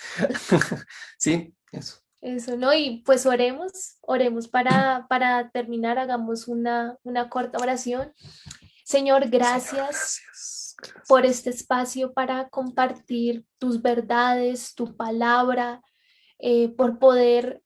Sí, eso. Eso, ¿no? Y pues oremos para terminar, hagamos una corta oración. Señor, gracias Gracias. por este espacio para compartir tus verdades, tu palabra, por poder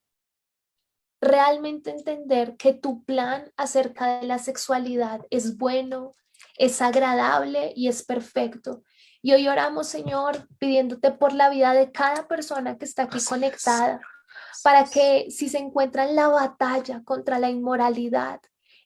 realmente entender que tu plan acerca de la sexualidad es bueno, es agradable y es perfecto. Y hoy oramos, Señor, pidiéndote por la vida de cada persona que está aquí conectada, para que si se encuentran en la batalla contra la inmoralidad,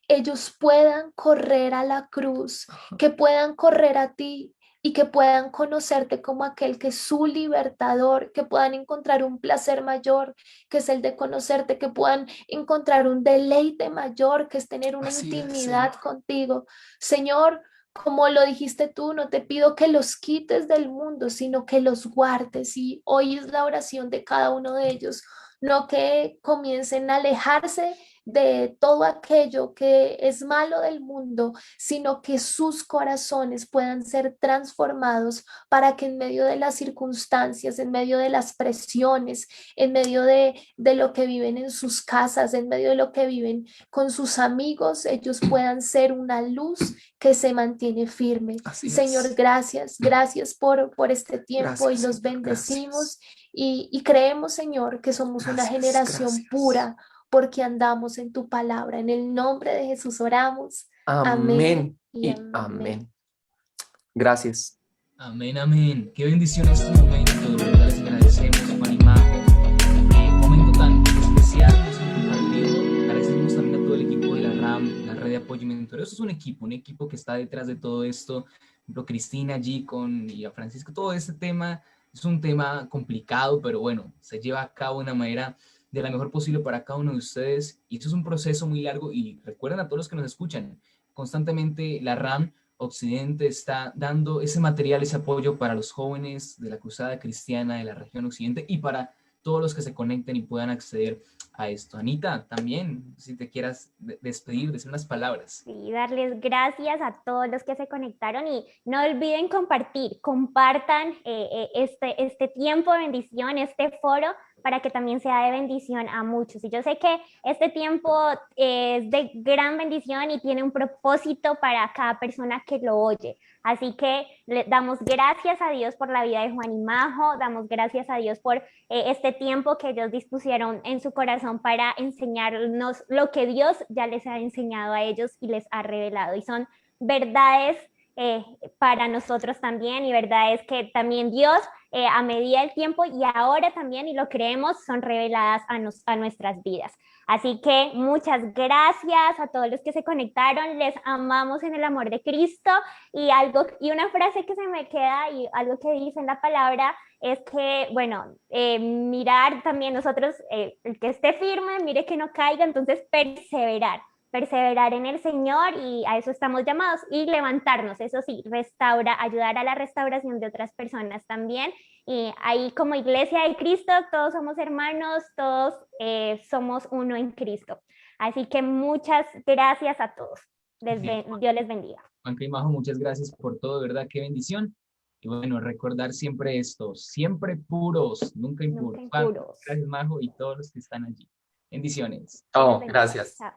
ellos puedan correr a la cruz, que puedan correr a ti y que puedan conocerte como aquel que es su libertador, que puedan encontrar un placer mayor, que es el de conocerte, que puedan encontrar un deleite mayor, que es tener una Así es, intimidad Señor. contigo. Señor, como lo dijiste tú, no te pido que los quites del mundo, sino que los guardes. Y hoy es la oración de cada uno de ellos, no que comiencen a alejarse de todo aquello que es malo del mundo, sino que sus corazones puedan ser transformados para que en medio de las circunstancias, en medio de las presiones, en medio de lo que viven en sus casas, en medio de lo que viven con sus amigos, ellos puedan ser una luz que se mantiene firme. Así Señor, es. gracias por este tiempo Gracias, y los Señor, bendecimos gracias. y creemos, Señor, que somos una Gracias, generación gracias. pura porque andamos en tu palabra. En el nombre de Jesús oramos. Amén Amén y y amén. amén. Gracias. Amén, amén. Qué bendición este momento. De verdad les agradecemos, Juan y Majo. Momento tan especial nos han compartido. Agradecemos también a todo el equipo de la RAM, la red de apoyo y mentoreo. Esto es un equipo que está detrás de todo esto. Por ejemplo, Cristina allí y a Francisco. Todo este tema es un tema complicado, pero bueno, se lleva a cabo de una manera de la mejor posible para cada uno de ustedes. Y esto es un proceso muy largo. Y recuerden a todos los que nos escuchan, constantemente la RAM Occidente está dando ese material, ese apoyo para los jóvenes de la Cruzada Cristiana de la región Occidente y para todos los que se conecten y puedan acceder a esto. Anita, también, si te quieras despedir, decir unas palabras. Sí, darles gracias a todos los que se conectaron y no olviden compartan este tiempo de bendición, este foro, para que también sea de bendición a muchos. Y yo sé que este tiempo es de gran bendición y tiene un propósito para cada persona que lo oye. Así que le damos gracias a Dios por la vida de Juan y Majo, damos gracias a Dios por este tiempo que ellos dispusieron en su corazón para enseñarnos lo que Dios ya les ha enseñado a ellos y les ha revelado. Y son verdades para nosotros también y verdades que también Dios a medida del tiempo y ahora también, y lo creemos, son reveladas a nuestras vidas. Así que muchas gracias a todos los que se conectaron, les amamos en el amor de Cristo y una frase que se me queda y algo que dice en la palabra es que, bueno, mirar también nosotros, el que esté firme, mire que no caiga, entonces perseverar en el Señor y a eso estamos llamados y levantarnos, eso sí, ayudar a la restauración de otras personas también y ahí como iglesia de Cristo todos somos hermanos, todos somos uno en Cristo. Así que muchas gracias a todos. Dios les bendiga. Juanca y Majo, muchas gracias por todo, de verdad, qué bendición. Y bueno, recordar siempre esto, siempre puros, nunca impuros. Nunca impuros. Gracias, Majo, y todos los que están allí. Bendiciones. Oh, gracias. Chao.